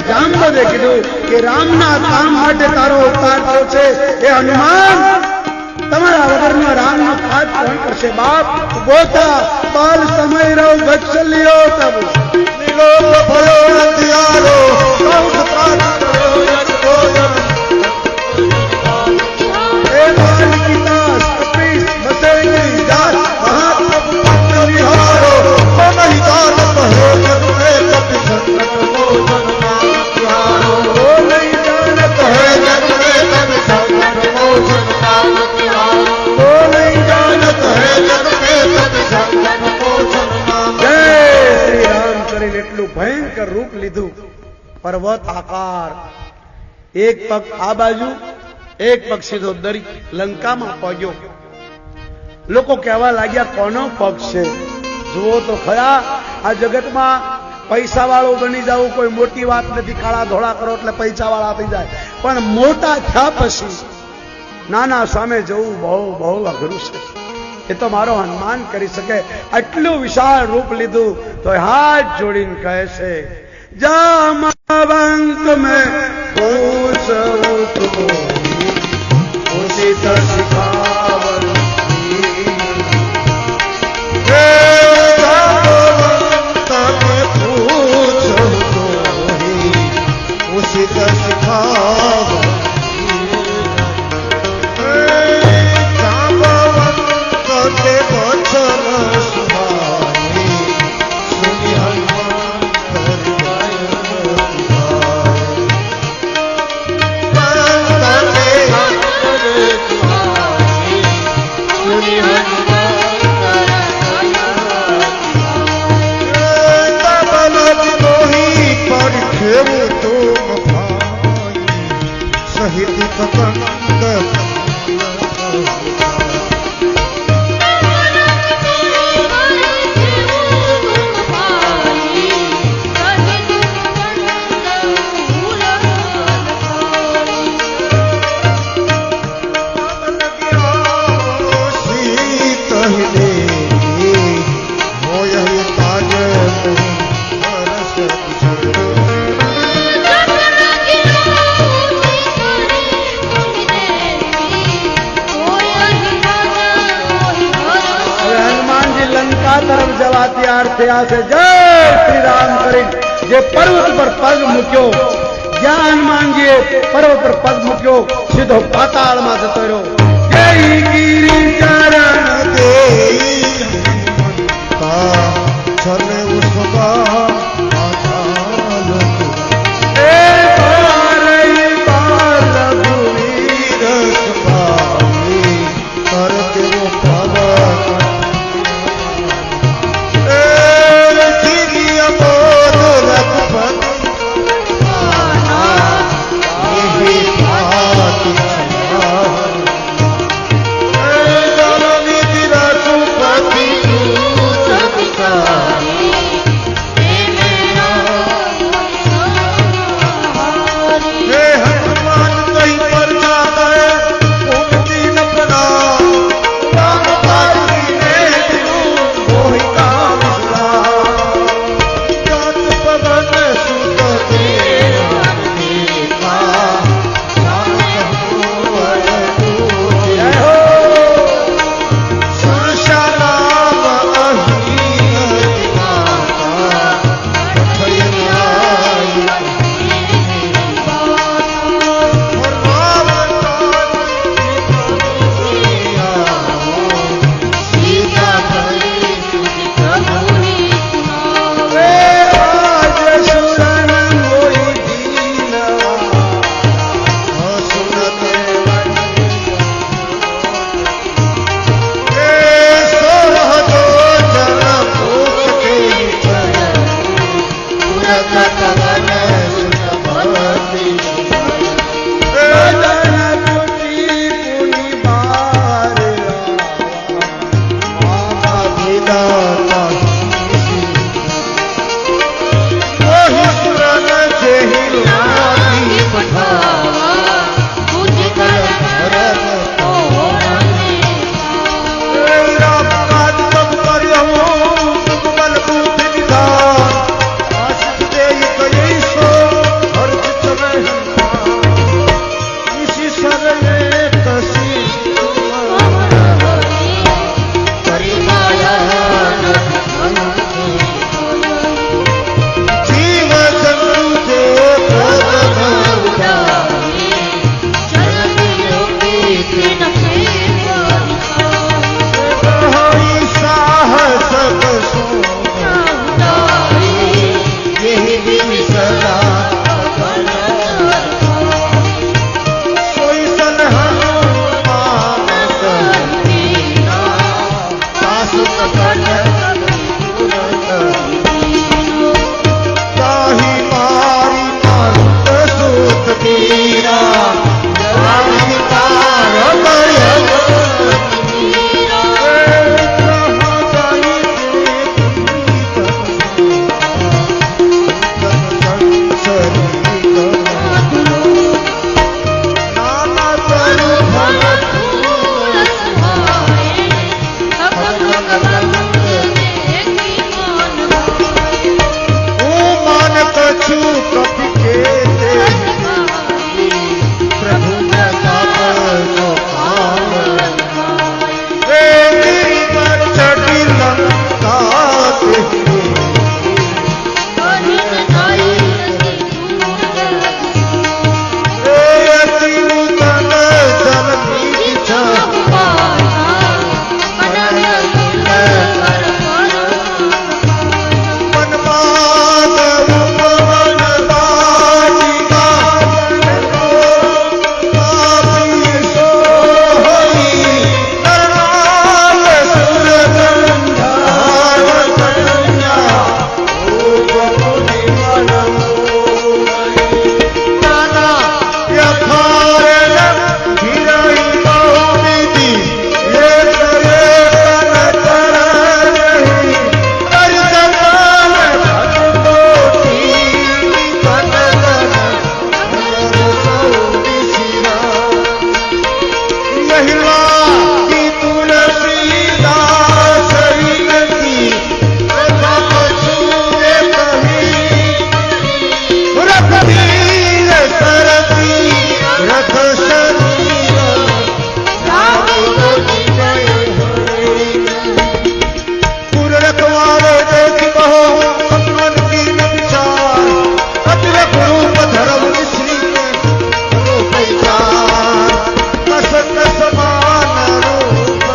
જામવંતે કીધું કે રામના કામ માટે તારો અવતાર થયો છે. એ હનુમાન, તમારા વગરનો રામનો કાજ કોણ કરશે? બાપ બોતા બાલ સમય રહો વત્સલ્યો તબ નીલો ભયો નદિયારો કૌશ પ્રાપ્ત એ બાલ પિતા કપીસ બસેની જાત મહાપ્રભુ પંચ વિહારો નહીં જાત કહે જગમે કપિ સંકટ મોચન એટલું ભયંકર રૂપ લીધું. પર્વત આકાર, એક પગ આ બાજુ, એક પગ સીધો દરી લંકામાં પગ્યો. લોકો કહેવા લાગ્યા કોનો પગ છે? જુઓ તો ખરા, આ જગતમાં પૈસા વાળો બની જવું કોઈ મોટી વાત નથી. કાળા ધોળા કરો એટલે પૈસા વાળા થઈ જાય, પણ મોટા થયા પછી નાના સામે જવું બહુ બહુ અઘરું છે. એ તો મારો હનુમાન કરી શકે. આટલું વિશાળ રૂપ લીધું તો હાથ જોડીને કહે છે, જામવંત મેં પૂછવું તો ઉચિત શિખાવણ ઉચિત શિખાવણ તે વચન સુહાની સુની હનુમાન સહિત પતંગ तरफ जवा तैयार थया से जय श्री राम करी जे पर्वत पर पग मूक्यो ज्ञान हनुमानजीए पर्वत पर पग मूक्यो सीधो पाताल में जतो रह्यो जय गिरि चरण दे चले उसका पाताल ए पारई पार रघुवीर सुपाई कर तेरो पवन मीरा कहला कि तुलसीदास इनकी कथा छुए कहीं रघुवीर सरती रथ शरीर पुर रखवारे देख कहो सपन की विचार अतिर रूप धर्म श्री करो पहचान कस कस मान रूप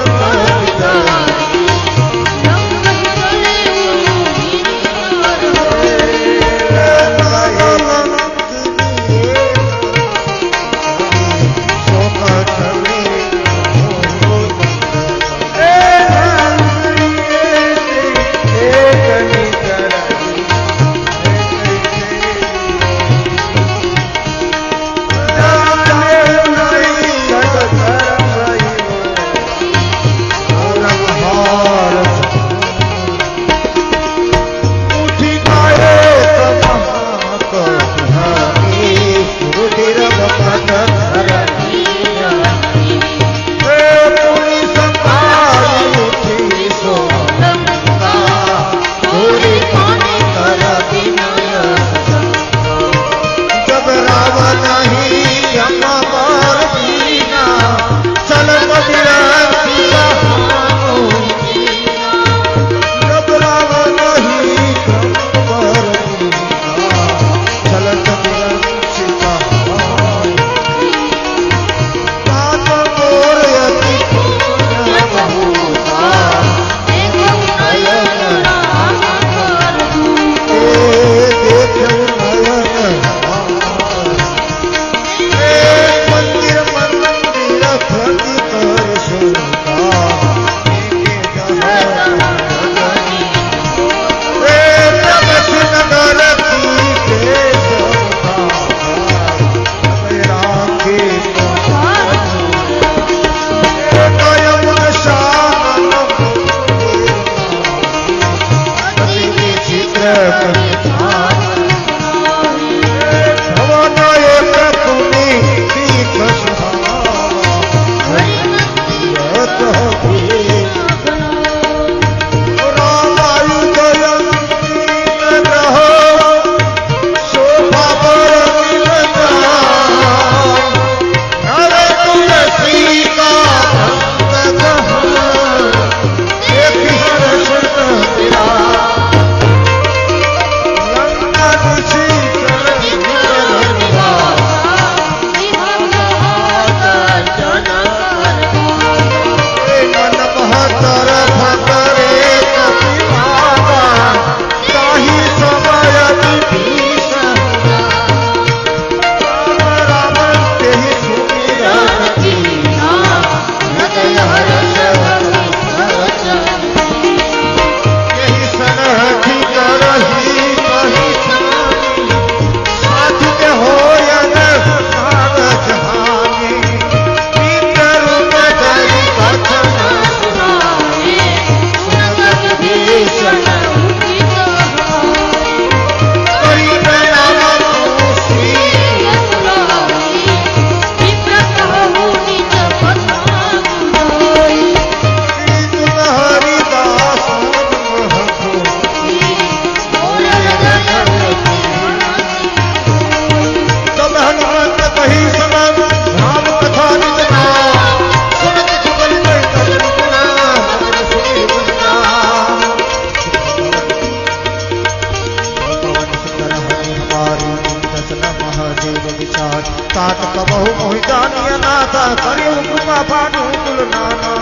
तात कबहु मोहि जानिय नाथा करियो कृपा पानु कुल नाना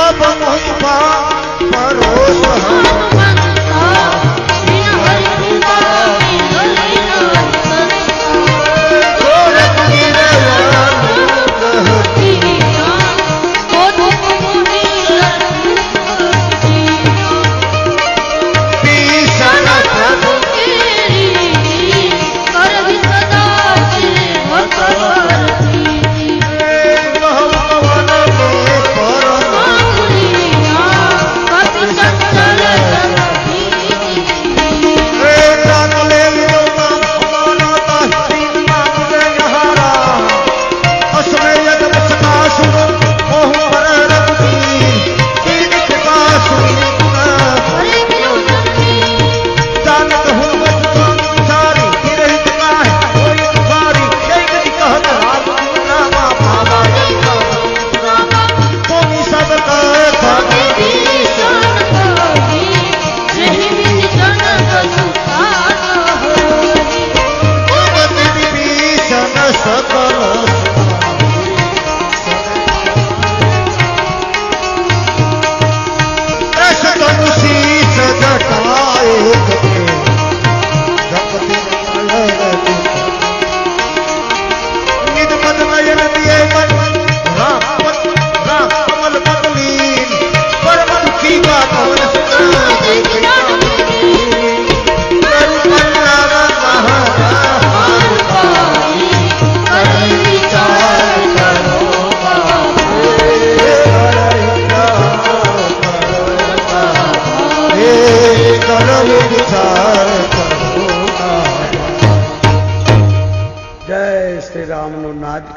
अब मोहि पा परोस Thank you.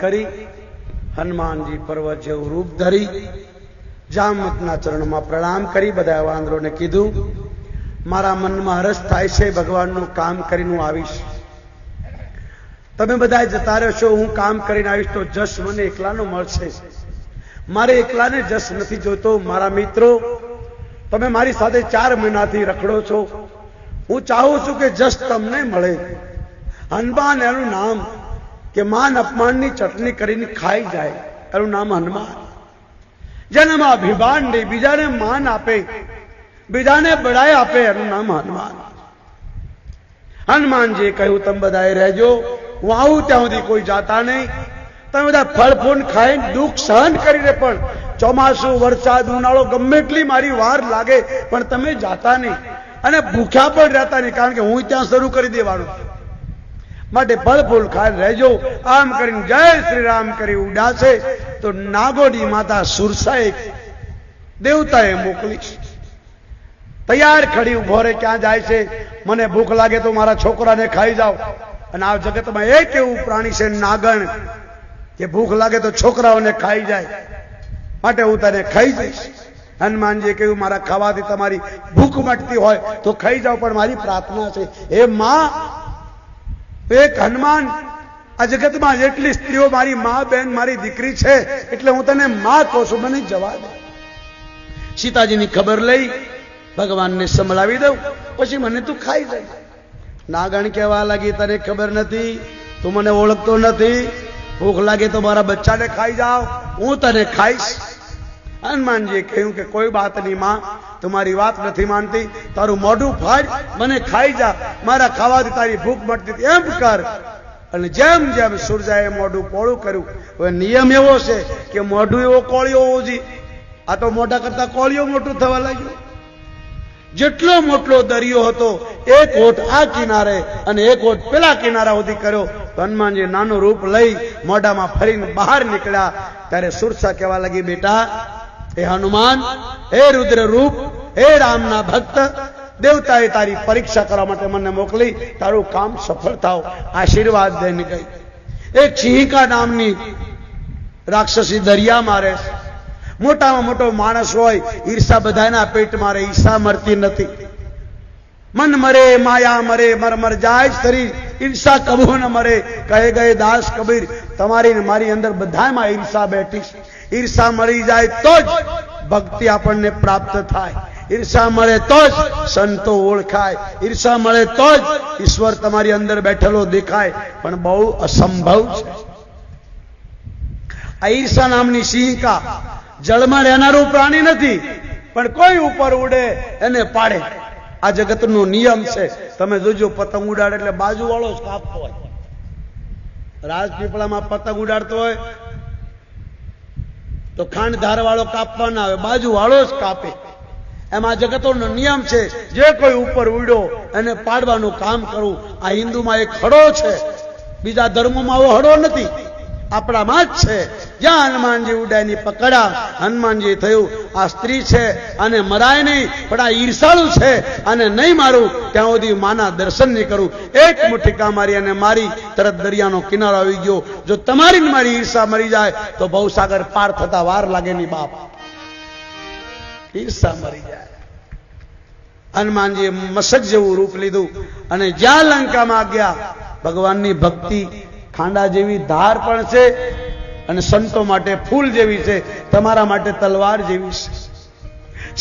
કરી હનુમાનજી પર્વત જેવું રૂપ ધરી જામવંતના ચરણમાં પ્રણામ કરી બધા વાંદરોને કીધું, મારા મનમાં હર્ષ થાય છે, ભગવાનનું કામ કરીને હું આવીશ. તમે બધા જતા રહેશો, હું કામ કરીને આવીશ તો જશ મને એકલાનો મળશે. મારે એકલાને જશ નથી જોતો. મારા મિત્રો, તમે મારી સાથે 4 મહિનાથી રખડો છો. હું ચાહું છું કે જશ તમને મળે. હનુમાન એનું નામ કે માન અપમાનની ચટણી કરીને ખાઈ જાય, એનું નામ હનુમાન. જેનામાં અભિમાન નહીં, બીજાને માન આપે, બીજાને બડાઈ આપે, એનું નામ હનુમાન. હનુમાનજીએ કહ્યું, તમે બધાએ રહેજો, હું આવું ત્યાં સુધી કોઈ જાતા નહીં. તમે બધા ફળ ફૂલ ખાઈને દુઃખ સહન કરીને પણ, ચોમાસું, વરસાદ, ઉનાળો ગમે એટલી મારી વાર લાગે પણ તમે જાતા નહીં અને ભૂખ્યા પણ રહેતા નહીં, કારણ કે હું ત્યાં શરૂ કરી દેવાનું. માટે ફળ ફૂલ ખાઈને રહેજો. આમ કરીને જય શ્રી રામ કરી ઉડાશે તો નાગોડી માતા સુરસાએ દેવતાએ મોકલીશ. તૈયાર ખડી ઉભો રે, ક્યાં જાય છે? મને ભૂખ લાગે તો મારા છોકરાને ખાઈ જાઓ. અને આ જગતમાં એક એવું પ્રાણી છે નાગણ કે ભૂખ લાગે તો છોકરાઓને ખાઈ જાય, માટે હું તને ખાઈ જઈશ. હનુમાનજીએ કહ્યું, મારા ખાવાથી તમારી ભૂખ મટતી હોય તો ખાઈ જાઓ, પણ મારી પ્રાર્થના છે, હે માં, એક હનુમાન, આ જગતમાં જેટલી સ્ત્રીઓ મારી માં, બેન, મારી દીકરી છે, એટલે હું તને માં કહું છું, મને જવા દે. સીતાજીની ખબર લઈ ભગવાનને સંભળાવી દઉં, પછી મને તું ખાઈ જાય. નાગણ કહેવા લાગી, તને ખબર નથી, તું મને ઓળખતો નથી, ભૂખ લાગે તો મારા બચ્ચાને ખાઈ જાઓ, હું તને ખાઈશ. હનુમાનજીએ કહ્યું કે કોઈ વાત નહીં માં, તમારી વાત નથી માનતી, તારું મોઢું ફાડ, મને ખાઈ જા, મારા ખાવાથી તારી ભૂખ મટતી એમ કર. અને જેમ જેમ સૂરજાએ મોઢું પોળું કર્યું, હવે નિયમ એવો છે કે મોઢું એવો કોળિયો હોવો જોઈએ. આ તો મોઢા કરતા કોળિયો મોટું થવા લાગ્યું. જેટલો મોટો દરિયો હતો, એક ઓટ આ કિનારે અને એક ઓટ પેલા કિનારા સુધી કર્યો. હનુમાનજી નાનું રૂપ લઈ મોઢામાં ફરીને બહાર નીકળ્યા. ત્યારે સુરસા કહેવા લાગી, બેટા, હે હનુમાન, હે રુદ્ર રૂપ, હે રામના ભક્ત, દેવતાએ તારી પરીક્ષા કરવા માટે મને મોકલી, તારું કામ સફળ થાવ, આશીર્વાદ દઈને ગઈ. એક ચિહિકા નામની રાક્ષસી દરિયા મારે. મોટામાં મોટો માણસ હોય, ઈર્ષા બધાના પેટ મારે, ઈર્ષા મરતી નથી. મન મરે માયા મરે, મર મર જાય શરીર, ઈર્ષા કબૂ ન મરે, કહે ગયે દાસ કબીર. તમારી ને મારી અંદર બધામાં ઈર્ષા બેઠી છે. ઈર્ષા મરી જાય તો જ ભક્તિ આપણને પ્રાપ્ત થાય. ઈર્ષા મળે તો જ સંતો ઓળખાય. ઈર્ષા મળે તો જ ઈશ્વર તમારી અંદર બેઠેલો દેખાય, પણ બહુ અસંભવ છે. આ ઈર્ષા નામની સિંહિકા જળમાં રહેનારું પ્રાણી નથી, પણ કોઈ ઉપર ઉડે એને પાડે. આ જગતનો નિયમ છે. તમે જોજો, પતંગ ઉડાડે એટલે બાજુ વાળો જ કાપતો હોય. રાજપીપળામાં પતંગ ઉડાડતો હોય તો ખાંડધાર વાળો કાપવા ના આવે, બાજુ વાળો જ કાપે. એમાં જગતનો નિયમ છે, જે કોઈ ઉપર ઉડ્યો એને પાડવાનું કામ કરવું. આ હિન્દુમાં એક હડો છે, બીજા ધર્મોમાં આવો હડો નથી, આપણામાં જ છે. જ્યાં હનુમાનજી ઉડાયની પકડા, હનુમાનજી થયું આ સ્ત્રી છે અને મરાય નહીં, પણ આ ઈર્ષાળુ છે અને નહીં મારું ત્યાં સુધી માના દર્શન નહીં કરું. એક મુઠ્ઠીકા મારી અને મારી તરત દરિયાનો કિનારો આવી ગયો. જો તમારી ને મારી ઈર્ષા મરી જાય તો ભવસાગર પાર થતા વાર લાગે નહીં બાપ. ઈર્ષા મરી જાય. હનુમાનજીએ મસક જેવું રૂપ લીધું અને જ્યાં લંકામાં ગયા, ભગવાનની ભક્તિ ખાંડા જેવી ધાર પણ છે અને સંતો માટે ફૂલ જેવી છે, તમારા માટે તલવાર જેવી છે.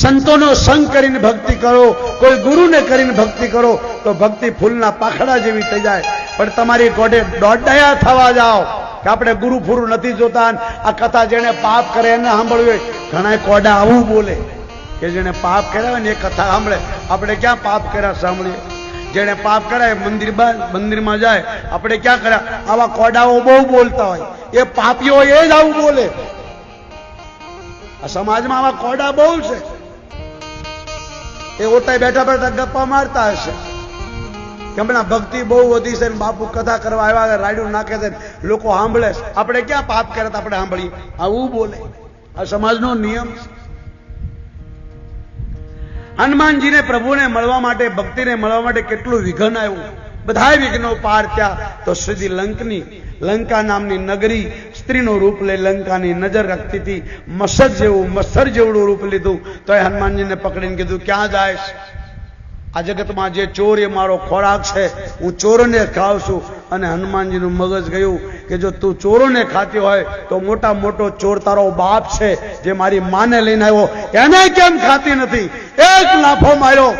સંતોનો સંગ કરીને ભક્તિ કરો, કોઈ ગુરુને કરીને ભક્તિ કરો તો ભક્તિ ફૂલના પાખડા જેવી થઈ જાય. પણ તમારી કોડે દોડાયા થવા જાઓ કે આપણે ગુરુ ફૂરું નથી જોતા, આ કથા જેને પાપ કરે એને સાંભળવી. ઘણા કોડા આવું બોલે કે જેને પાપ કર્યા હોય ને એ કથા સાંભળે. આપણે ક્યાં પાપ કર્યા સાંભળીએ? જેને પાપ કરાય મંદિરમાં જાય, આપણે ક્યાં કર્યા? આવા કોડાઓ બહુ બોલતા હોય, એ પાપીઓ એ જ આવું બોલે. આ સમાજમાં આવા કોડા બહુ છે. એ ઓટાઈ બેઠા બેઠા ગપ્પા મારતા હશે કે હમણાં ભક્તિ બહુ વધી છે, બાપુ કથા કરવા આવ્યા, રાડ્યું નાખે છે, લોકો સાંભળે. આપણે ક્યાં પાપ કર્યા હતા આપણે સાંભળીએ? આવું બોલે. આ સમાજનો નિયમ છે. હનુમાનજીને પ્રભુને મળવા માટે, ભક્તિને મળવા માટે કેટલું વિઘન આવ્યું. બધા વિઘ્નો પાર થયા તો સુધી લંકની લંકા નામની નગરી સ્ત્રીનું રૂપ લઈ લંકાની નજર રાખતી હતી. મચ્છર જેવડું રૂપ લીધું તો એ હનુમાનજીને પકડીને કીધું, ક્યાં જાય? આ જગતમાં જે ચોર એ મારો ખોરાક છે, હું ચોરોને ખાઉં છું. અને હનુમાનજીનું મગજ ગયું કે જો તું ચોરોને ખાતી હોય તો મોટા મોટો ચોર તારો બાપ છે, જે મારી માને લઈને આવ્યો, એને કેમ ખાતી નથી? એક લાફો માર્યો,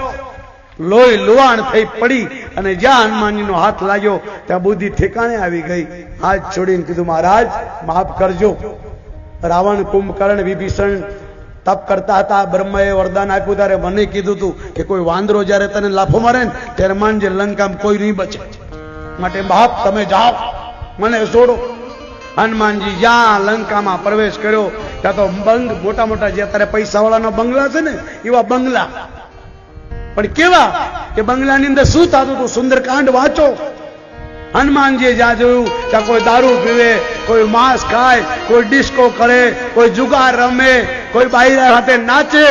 લોહી લુહાણ થઈ પડી. અને જ્યાં હનુમાનજીનો હાથ લાગ્યો ત્યાં બુદ્ધિ ઠેકાણે આવી ગઈ. હાથ છોડીને કીધું, મહારાજ માફ કરજો. રાવણ, કુંભકર્ણ, વિભીષણ તપ કરતા હતા. બ્રહ્માએ વરદાન આપ્યું ત્યારે મને કીધું હતું કે કોઈ વાંદરો જયારે તને લાફો મારે ને ત્યારે માનજે લંકામાં કોઈ નહીં બચે, માટે બાપ તમે જાઓ, મને છોડો. હનુમાનજી જ્યાં લંકામાં પ્રવેશ કર્યો ત્યાં તો મોટા મોટા જે અત્યારે પૈસા વાળાના બંગલા છે ને એવા બંગલા. પણ કેવા કે બંગલાની અંદર શું થતું હતું? સુંદરકાંડ વાંચો. હનુમાનજીએ જ્યાં જોયું ત્યાં કોઈ દારૂ પીવે, કોઈ માંસ ખાય, કોઈ ડિસ્કો કરે, કોઈ જુગાર રમે, કોઈ બાયરા સાથે નાચે.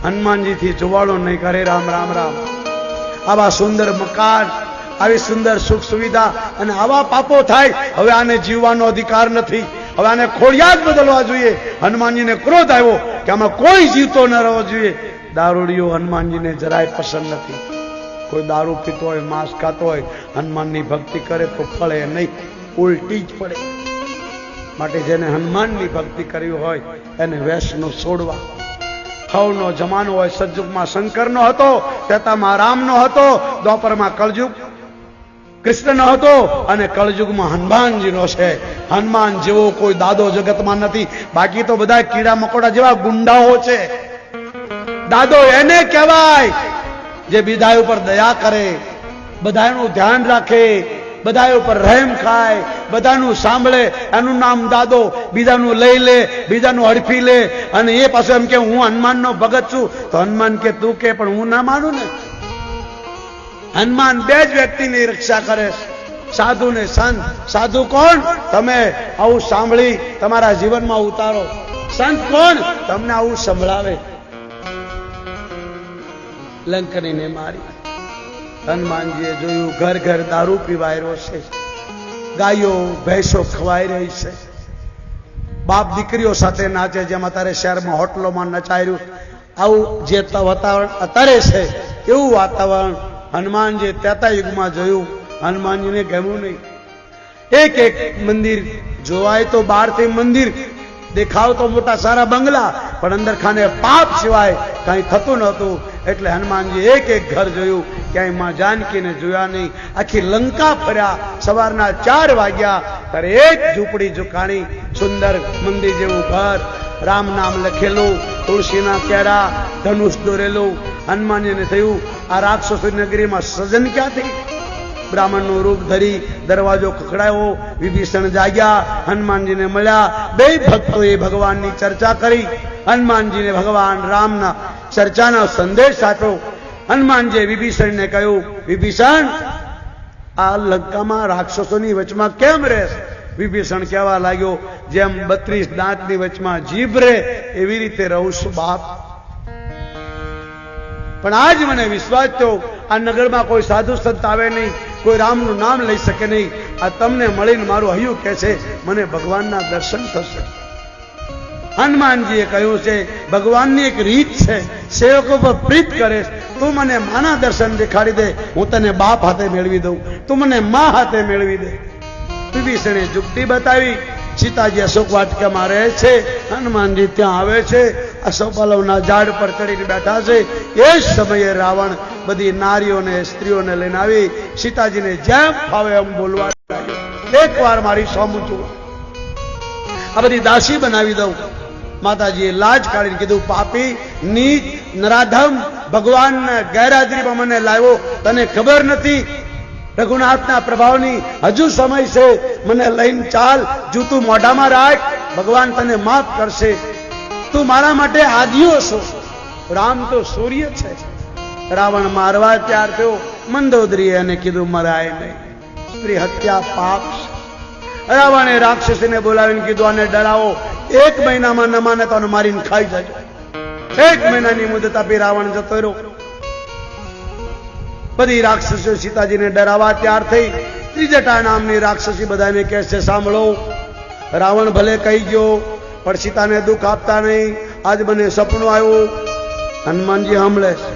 હનુમાનજીથી જુવાળો નહીં કરે. રામ રામ રામ. આવા સુંદર મકાન, આવી સુંદર સુખ સુવિધા અને આવા પાપો થાય. હવે આને જીવવાનો અધિકાર નથી. હવે આને ખોડિયાત બદલવા જોઈએ. હનુમાનજીને ક્રોધ આવ્યો કે આમાં કોઈ જીવતો ન રહેવો જોઈએ. દારૂડિયો હનુમાનજીને જરાય પસંદ નથી. કોઈ દારૂ પીતો હોય, માંસ ખાતો હોય, હનુમાનની ભક્તિ કરે તો ફળે નહીં, ઉલટી જ પડે. માટે જેને હનુમાનની ભક્તિ કરવી હોય એને વેશનું છોડવા. ખવનો જમાનો હોય. સતયુગમાં શંકરનો હતો, ત્રેતામાં રામનો હતો, દ્વાપરમાં કળયુગ કૃષ્ણનો હતો અને કળયુગમાં હનુમાનજીનો છે. હનુમાન જેવો કોઈ દાદો જગતમાં નથી. બાકી તો બધા કીડા મકોડા જેવા ગુંડાઓ છે. દાદો એને કહેવાય જે બીજા ઉપર દયા કરે, બધાનું ધ્યાન રાખે, બધા ઉપર રહેમ ખાય, બધાનું સાંભળે, એનું નામ દાદો. બીજાનું લઈ લે, બીજાનું હડફી લે અને એ પાછું એમ કે હું હનુમાનનો ભગત છું. તો હનુમાન કે તું કે પણ હું ના માનું ને. હનુમાન બે જ વ્યક્તિની રક્ષા કરે, સાધુ ને સંત. સાધુ કોણ? તમે આવું સાંભળી તમારા જીવનમાં ઉતારો. સંત કોણ? તમને આવું સંભળાવે. લંકનીને મારી. હનુમાનજીએ જોયું ઘર ઘર દારૂ પીવાઈ રહ્યો છે, ગાયો ભેંસો ખવાઈ રહી છે, બાપ દીકરીઓ સાથે નાચે, જેમ અત્યારે શહેરમાં હોટલોમાં નચાયું. આવું જે વાતાવરણ અત્યારે છે એવું વાતાવરણ હનુમાનજી ત્રેતા યુગમાં જોયું. હનુમાનજીને ગમ્યું નહીં. એક એક મંદિર જોવાય તો બહારથી મંદિર દેખાવ તો મોટા સારા બંગલા, પણ અંદર ખાને પાપ સિવાય કઈ થતું નહોતું. એટલે હનુમાનજી એક એક ઘર જોયું, ક્યાંય માં જાનકીને જોયા નહીં. આખી લંકા ફર્યા. સવારના 4 વાગ્યા ત્યારે એક ઝૂંપડી ઝુકાણી, સુંદર મંદિર જેવું ઘર, રામ નામ લખેલું, તુલસીના કેળા, ધનુષ દોરેલું. હનુમાનજીને થયું આ રાક્ષસોની નગરીમાં સર્જન ક્યાંથી? બ્રાહ્મણનું રૂપ ધરી દરવાજો ખખડાયો. વિભીષણ જાગ્યા, હનુમાનજીને મળ્યા. બે ભક્તોએ ભગવાનની ચર્ચા કરી. હનુમાનજીને ભગવાન રામના ચર્ચાનો સંદેશ આપ્યો. હનુમાનજીએ વિભીષણને કહ્યું, વિભીષણ આ લંકામાં રાક્ષસોની વચમાં કેમ રહેશ? વિભીષણ કહેવા લાગ્યો, જેમ 32 દાંતની વચમાં જીભ રહે એવી રીતે રહું છું બાપ. પણ આજ મને વિશ્વાસ થયો આ નગરમાં કોઈ સાધુ સંત આવે નહીં, કોઈ રામનું નામ લઈ શકે નહીં. આ તમને મળીને મારું હૈયું કહે છે મને ભગવાનના દર્શન થશે. હનુમાનજીએ કહ્યું છે ભગવાનની એક રીત છે, સેવકો પર પ્રીત કરે. તું મને માના દર્શન દેખાડી દે, હું તને બાપ હાથે મેળવી દઉં. તું મને મા હાથે મેળવી દે. વિભીષણે જુક્તિ બતાવી. સીતાજી અશોક વાટિકામાં રહે છે, હનુમાનજી ત્યાં આવે છે. અશોકપાલવના ઝાડ પર ચડીને બેઠા છે. એ જ સમયે રાવણ બધી નારીઓને સ્ત્રીઓને લઈને આવી સીતાજીને જેમ ફાવે એમ બોલવા લાગ્યો. એકવાર મારી સામું જુઓ, આ બધી દાસી બનાવી દઉં. માતાજીએ લાજ કાઢીને કીધું, પાપી, નીચ, નરાધમ, ભગવાનના ગેરહાજરીમાં મને લાવ્યો, તને ખબર નથી રઘુનાથના પ્રભાવની? હજુ સમય છે, મને લઈને ચાલ, જૂતું મોઢામાં રાખ, ભગવાન તને માફ કરશે. તું મારા માટે આદિયો છો, રામ તો સૂર્ય છે. રાવણ મારવા તૈયાર થયો. મંદોદરીએ એને કીધું મરાય નહીં, સ્ત્રી હત્યા પાપ. રાવણે રાક્ષસીને બોલાવીને કીધું આને ડરાવો, 1 મહિનામાં ન માને તો મારીને ખાઈ જજો. 1 મહિનાની મુદત આપી રાવણ જતો રહ્યો. બધી રાક્ષસીઓ સીતાજીને ડરાવવા તૈયાર થઈ. ત્રિજટા નામની રાક્ષસી બધાને કહે છે, સાંભળો, રાવણ ભલે કહી ગયો પણ સીતાને દુઃખ આપતા નહીં. આજ મને સપનું આવ્યું. હનુમાનજી સાંભળે છે.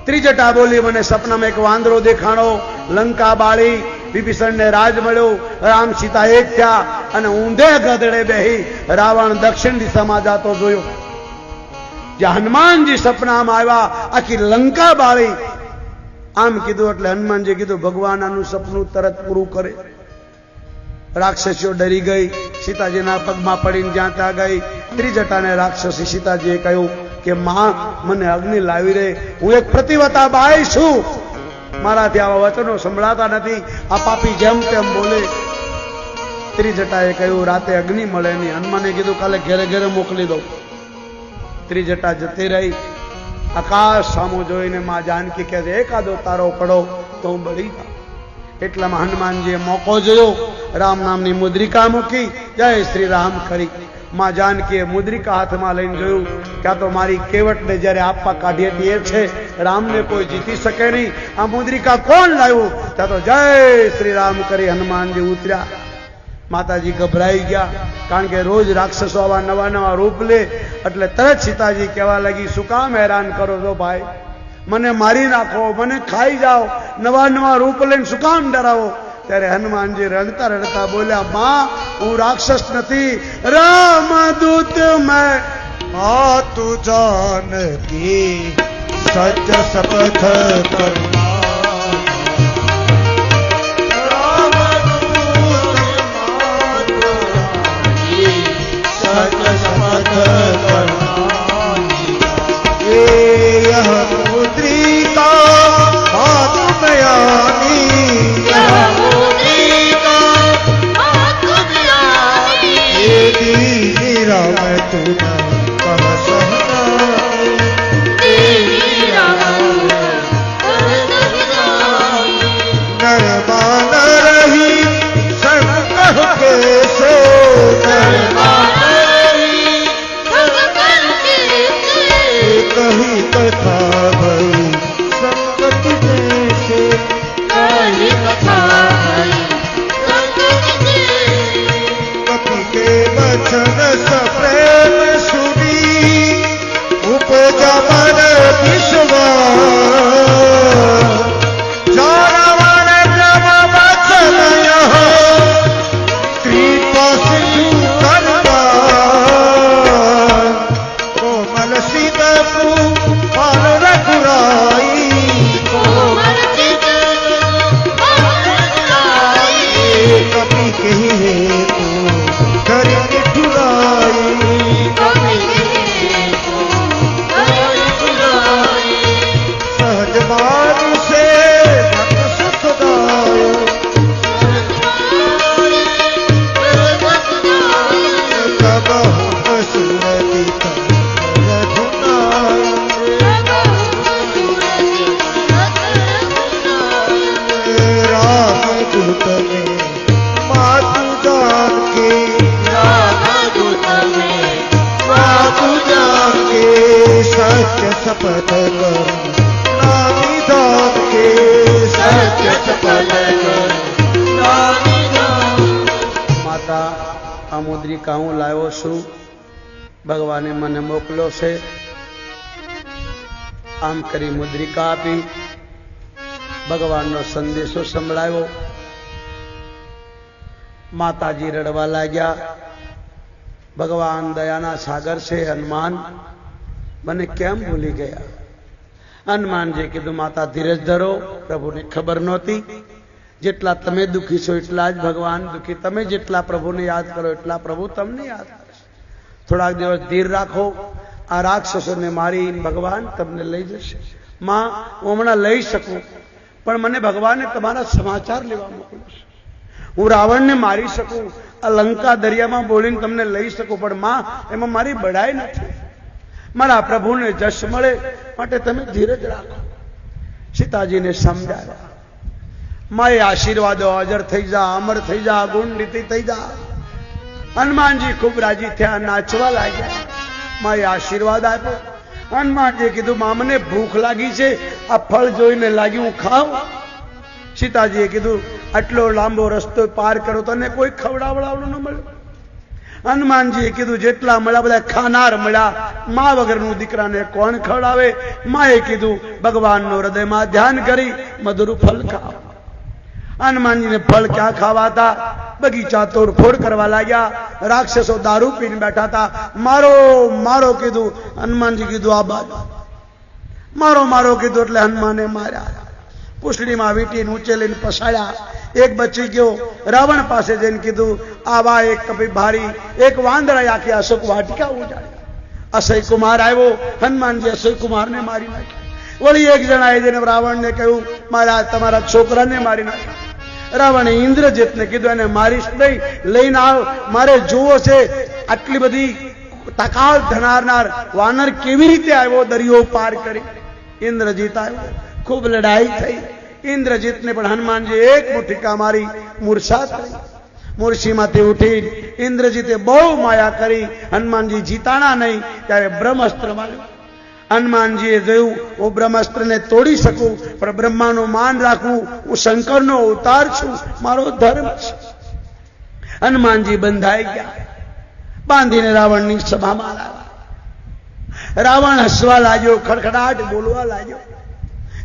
ત્રિજટા બોલી, મને સપનામાં એક વાંદરો દેખાણો, લંકા બાળી, વિભીષણને રાજ મળ્યો, રામ સીતા એક થયા અને ઊંધે ગધડે બેહી રાવણ દક્ષિણ દિશામાં જાતો જોયો. જ્યાં હનુમાનજી સપનામાં આવ્યા, આખી લંકા બાળી. આમ કીધું એટલે હનુમાનજી કીધું, ભગવાન આનું સપનું તરત પૂરું કરે. રાક્ષસીઓ ડરી ગઈ, સીતાજીના પગમાં પડીને જ્યાં ત્યાં ગઈ. ત્રિજટાને રાક્ષસી સીતાજીએ કહ્યું કે માં, મને અગ્નિ લાવી રે, હું એક પ્રતિવતા બાઈ છું, મારાથી આવા વચનો સંભળાતા નથી. આ પાપી જેમ તેમ બોલે. ત્રિજટાએ કહ્યું, રાતે અગ્નિ મળે નહીં. હનુમાને કીધું, કાલે ઘેરે ઘેરે મોકલી દો. ત્રિજટા જતી રહી. આકાશ સામો જોઈને માં જાનકી કહે છે, એકાદો તારો પડો તો હું બળી જાઉં. એટલામાં હનુમાનજીએ મોકો જોયો, રામ નામની મુદ્રિકા મૂકી, જય શ્રી રામ કરી. માં જાનકીએ મુદ્રિકા હાથમાં લઈને જોયું કે આ તો મારી કેવટને જ્યારે આપવા કાઢી એ છે, રામને કોઈ જીતી શકે નહીં. આ મુદ્રિકા કોણ લાવ્યું? ત્યાં તો જય શ્રી રામ કરી હનુમાનજી ઉતર્યા. માતાજી ગભરાઈ ગયા, કારણ કે રોજ રાક્ષસો આવા નવા નવા રૂપ લે. એટલે તરત સીતાજી કહેવા લાગી, શું કામ હેરાન કરો છો ભાઈ? મને મારી નાખો, મને ખાઈ જાઓ, નવા નવા રૂપ લઈને શું કામ ડરાવો? ત્યારે હનુમાનજી રડતા રડતા બોલ્યા, માં, હું રાક્ષસ નથી, રામદૂત મેં. આ તું જાનકી સચ શપથ કરના, सच शपथ करना, ये यह मुद्रिका हाथ में आनी, यह मुद्रिका हाथ में आनी, ये दीनी राम तुम कह सहना, दीनी राम कह सहना, नरमान रही संग कह के सो, कही कथा भई संगत जैसे, कही कथा भई संगत जैसे, कपि के वचन सप्रेम सुनी, उपजा मन विश्वास, जानवन जब वचन यह कृपा सिंधु करवा, कोमल सीतपु पाल रघुराई, कोमल सीतपु पाल रघुराई, कपि कही हेतु कर ठुराई, कपि कही हेतु कर ठुराई, सहज बाणु से भक्त सुखदायो, तब सुरति रामदूत में मातु जानकी, रामदूत में मातु जानकी, सत्य शपथ कर नामी दान के, सत्य शपथ कर नामी दान. માતા, આ મુદ્રિકા હું લાવ્યો છું, ભગવાને મને મોકલ્યો છે. આમ કરી મુદ્રિકા આપી, ભગવાનનો સંદેશો સંભળાવ્યો. માતાજી રડવા લાગ્યા. ભગવાન દયાના સાગર છે, હનુમાન મને કેમ ભૂલી ગયા? હનુમાનજી કીધું, માતા ધીરજ ધરો, પ્રભુને ખબર નહોતી. જેટલા તમે દુઃખી છો એટલા જ ભગવાન દુઃખી. તમે જેટલા પ્રભુને યાદ કરો એટલા પ્રભુ તમને યાદ કરશે. થોડાક દિવસ ધીર રાખો. આ રાક્ષસોને મારી ભગવાન તમને લઈ જશે. માં, હું હમણાં લઈ શકું, પણ મને ભગવાને તમારા સમાચાર લેવા મોકલ્યો છે. હું રાવણને મારી શકું, આ લંકા દરિયામાં બોલીને તમને લઈ શકું, પણ માં, એમાં મારી બડાઈ નથી. મારા પ્રભુને જશ મળે માટે તમે ધીરજ રાખો. સીતાજીને સમજાવ્યા. માએ આશીર્વાદો, અજર થઈ જા, અમર થઈ જા, ગુણનીતિ થઈ જા. હનુમાનજી ખૂબ રાજી થયા, નાચવા લાગ્યા. માએ આશીર્વાદ આપ્યો. હનુમાનજી કીધું, માં, મને ભૂખ લાગી છે, આ ફળ જોઈને લાગી, હું ખાઉં. સીતાજીએ કીધું, આટલો લાંબો રસ્તો પાર કરો તને કોઈ ખવડાવડાવવાનું ન મળે. હનુમાનજીએ કીધું જેટલા મળ્યા બધા ખાનાર મળ્યા, મા વગરનું દીકરાને કોણ ખવડાવે? માએ કીધું ભગવાનનું હૃદયમાં ધ્યાન કરી મધુર ફળ ખાવ. હનુમાનજીને ફળ ક્યાં ખાવાતા? બગીચા તોડફોડ કરવા લાગ્યા. રાક્ષસો દારૂ પીને બેઠા હતા. મારો મારો કીધું. હનુમાનજી કીધું આ બાજુ મારો મારો કીધું એટલે હનુમાને માર્યા. પૂછડીમાં વીંટીને ઉચેલીને પસાડ્યા. એક બચી ગયો. રાવણ પાસે જઈને કીધું આવા એક કભી ભારી એક વાંદરા આખી અશોક વાટિકા ઉજાડ્યા. અક્ષય કુમાર આવ્યો. હનુમાનજી અક્ષય કુમારને મારી નાખ્યા. વળી એક જણાએ જઈને રાવણને કહ્યું મારા તમારા છોકરાને મારી નાખ્યા. રાવણે ઇન્દ્રજીતને કીધું એને મારીશ નહીં, લઈને આવ, મારે જોવો છે આટલી બધી તાકાત ધરાવનાર વાનર કેવી રીતે આવ્યો દરિયો પાર કરી. ઇન્દ્રજીત આવ્યો. ખૂબ લડાઈ થઈ. ઇન્દ્રજીતને પણ હનુમાનજી એક મુઠ્ઠીકા મારી મૂર્છા થઈ. મૂર્છીમાંથી ઉઠી ઇન્દ્રજીતે બહુ માયા કરી. હનુમાનજી જીતાણા નહીં ત્યારે બ્રહ્માસ્ત્ર માર્યું. હનુમાનજીએ જોયું હું બ્રહ્માસ્ત્રને તોડી શકું પણ બ્રહ્માનું માન રાખવું, હું શંકરનો અવતાર છું, મારો ધર્મ છે. હનુમાનજી બંધાઈ ગયા. બાંધીને રાવણની સભામાં લાવ્યા. રાવણ હસવા લાગ્યો, ખડખડાટ બોલવા લાગ્યો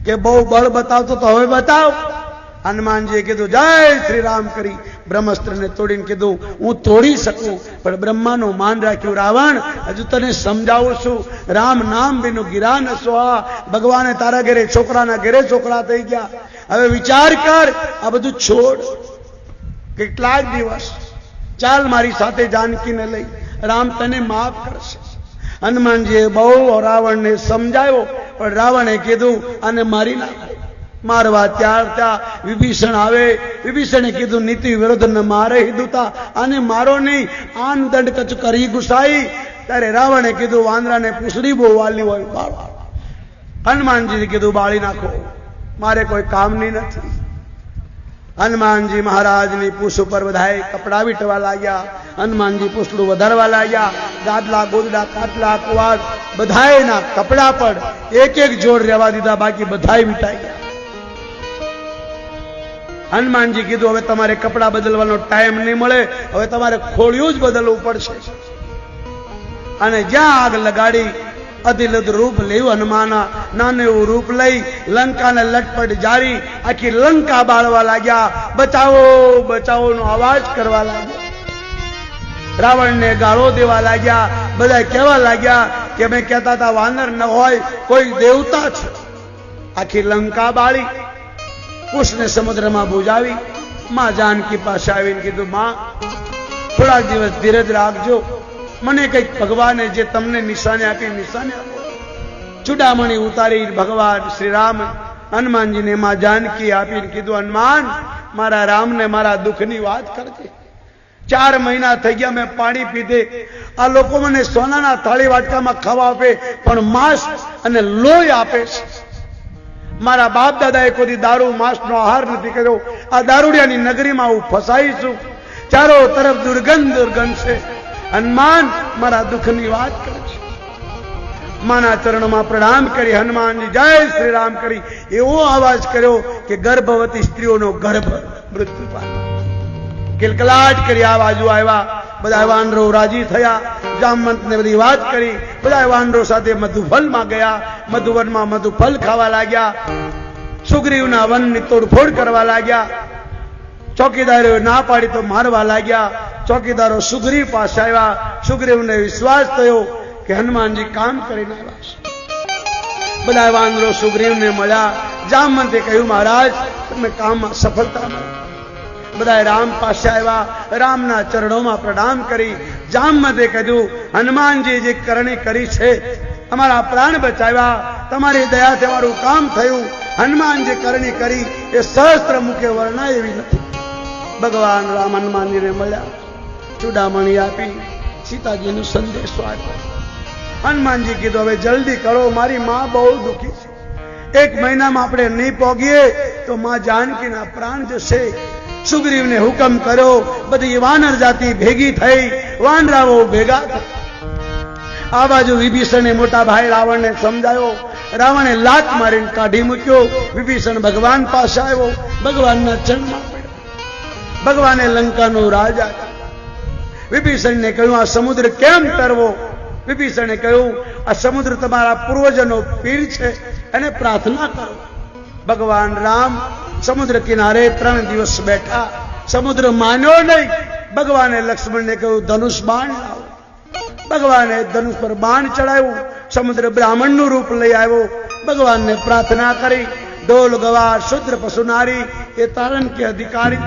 કે બહુ બળ બતાવતો તો હવે બતાવ. હનુમાનજીએ કીધું જય શ્રી રામ કરી બ્રહ્માસ્ત્રને તોડીને કીધું હું તોડી શકું પણ બ્રહ્માનું માન રાખ્યું. રાવણ હજુ તને સમજાવું છું. રામ નામ બીનું ગિરા ન સોહા. ભગવાને તારા ઘરે છોકરાના ઘરે છોકરા થઈ ગયા. હવે વિચાર કર, આ બધું છોડ. કેટલાક દિવસ ચાલ મારી સાથે જાનકીને લઈ, રામ તને માફ કરશે. હનુમાનજીએ બહુ રાવણને સમજાવ્યો પણ રાવણે કીધું આને મારી નાખો. મારવા ત્યાં વિભીષણ આવે. વિભીષણે કીધું નીતિ વિરુદ્ધ ન મારે હિદુતા, આને મારો નહીં, આન દંડ કચ કરી ગુસાઈ. ત્યારે રાવણે કીધું વાંદરાને પૂછડી બહુ વાલી હોય બાળો. હનુમાનજીએ કીધું બાળી નાખો, મારે કોઈ કામની નથી. હનુમાનજી મહારાજની પૂછ ઉપર બધાએ કપડા વીટવા લાગ્યા. હનુમાનજી પૂછડું વધારવા લાગ્યા. ગાદલા ગોદડા કાટલા કુવાડ બધાએના કપડા પર એક એક જોડ રહેવા દીધા, બાકી બધાએ વીટાઈ ગયા. હનુમાનજી કીધું હવે તમારે કપડા બદલવાનો ટાઈમ નહીં મળે, હવે તમારે ખોળિયું જ બદલવું પડશે. અને જ્યાં આગ લગાડી અધિલદ રૂપ લેવું હનુમાના. નાનું એવું રૂપ લઈ લંકાને લટપટ જારી આખી લંકા બાળવા લાગ્યા. બચાવો બચાવો નો અવાજ કરવા લાગ્યા. રાવણને ગાળો દેવા લાગ્યા. બધા કહેવા લાગ્યા કે મેં કહેતા હતા વાનર ન હોય કોઈ દેવતા છે. આખી લંકા બાળી કુશને સમુદ્રમાં બુજાવી. માં જાનકી પાસે આવીને કીધું માં થોડાક દિવસ ધીરજ રાખજો, મને કઈક ભગવાને જે તમને નિશાની આપી નિશાની આપો. ચૂડામણી ઉતારી ભગવાન શ્રી રામ હનુમાનજીને માં જાનકી આપીને કીધું હનુમાન મારા રામને મારા દુઃખની વાત કરજે. 4 મહિના થઈ ગયા મેં પાણી પીધે. આ લોકો મને સોનાના થાળી વાટકામાં ખાવા આપે પણ માંસ અને લોહી આપે છે. મારા બાપ દાદાએ કોઈ દારૂ માંસનો આહાર નથી કર્યો. આ દારૂડિયાની નગરીમાં હું ફસાઈ છું. ચારો તરફ દુર્ગંધ દુર્ગંધ છે. હનુમાન મારા દુઃખની વાત કરે છે. માના ચરણોમાં પ્રણામ કરી હનુમાનજી જય શ્રી રામ કરી એવો અવાજ કર્યો કે ગર્ભવતી સ્ત્રીઓનો ગર્ભ મૃત્યુ પામ્યો. કિલકલાટ કરી આ બાજુ આવ્યા. બધા વાનરો રાજી થયા. જામવંતને બધી વાત કરી. બધા વાનરો સાથે મધુફલમાં ગયા. મધુવનમાં મધુફલ ખાવા લાગ્યા. સુગ્રીવના વનની તોડફોડ કરવા લાગ્યા. ચોકીદારો ના પાડી તો મારવા લાગ્યા. ચોકીદારો સુગ્રીવ પાસે આવ્યા. સુગ્રીવને વિશ્વાસ થયો કે હનુમાનજી કામ કરીને આવ્યા છે. બધા વાનરો સુગ્રીવને મળ્યા. જામવંતે કહ્યું મહારાજ તમે કામમાં સફળતા મળી. બધા રામ પાસે આવ્યા. રામના ચરણોમાં પ્રણામ કરી. જામવંતે કહ્યું હનુમાનજી જે કરણી કરી છે અમારા પ્રાણ બચાવ્યા, તમારી દયાથી અમારું કામ થયું. હનુમાન જે કરણી કરી એ સહસ્ત્ર મુખે વર્ણાય એવી નથી. ભગવાન રામ હનુમાનજીને મળ્યા. ચૂડામણી આપી. સીતાજીનો સંદેશો આપ્યો. હનુમાનજી કીધું હવે જલ્દી કરો, મારી માં બહુ દુઃખી છે. 1 મહિનામાં આપણે નહીં પહોંચીએ તો માં જાનકીના પ્રાણ જશે. સુગ્રીવને હુકમ કર્યો. બધી વાનર જાતિ ભેગી થઈ. વાનરાઓ ભેગા થયા. આ બાજુ વિભીષણે મોટા ભાઈ રાવણને સમજાયો. રાવણે લાત મારીને કાઢી મૂક્યો. વિભીષણ ભગવાન પાસે આવ્યો. ભગવાનના ચરણમાં પડ્યો. ભગવાને લંકાનો રાજા વિભીષણને કહ્યું આ સમુદ્ર કેમ તરવો? વિભીષણે કહ્યું આ સમુદ્ર તમારા પૂર્વજનો પીર છે, એને પ્રાર્થના કરો. ભગવાન રામ સમુદ્ર કિનારે 3 દિવસ બેઠા. સમુદ્ર માન્યો નહીં. ભગવાને લક્ષ્મણને કહ્યું ધનુષ બાણ લાવો. ભગવાને ધનુષ પર બાણ ચડાવ્યું. સમુદ્ર બ્રાહ્મણનું રૂપ લઈ આવ્યો. ભગવાનને પ્રાર્થના કરી. ઢોલ ગવાર શુદ્ર પશુ નારી એ તારણ કે અધિકારી.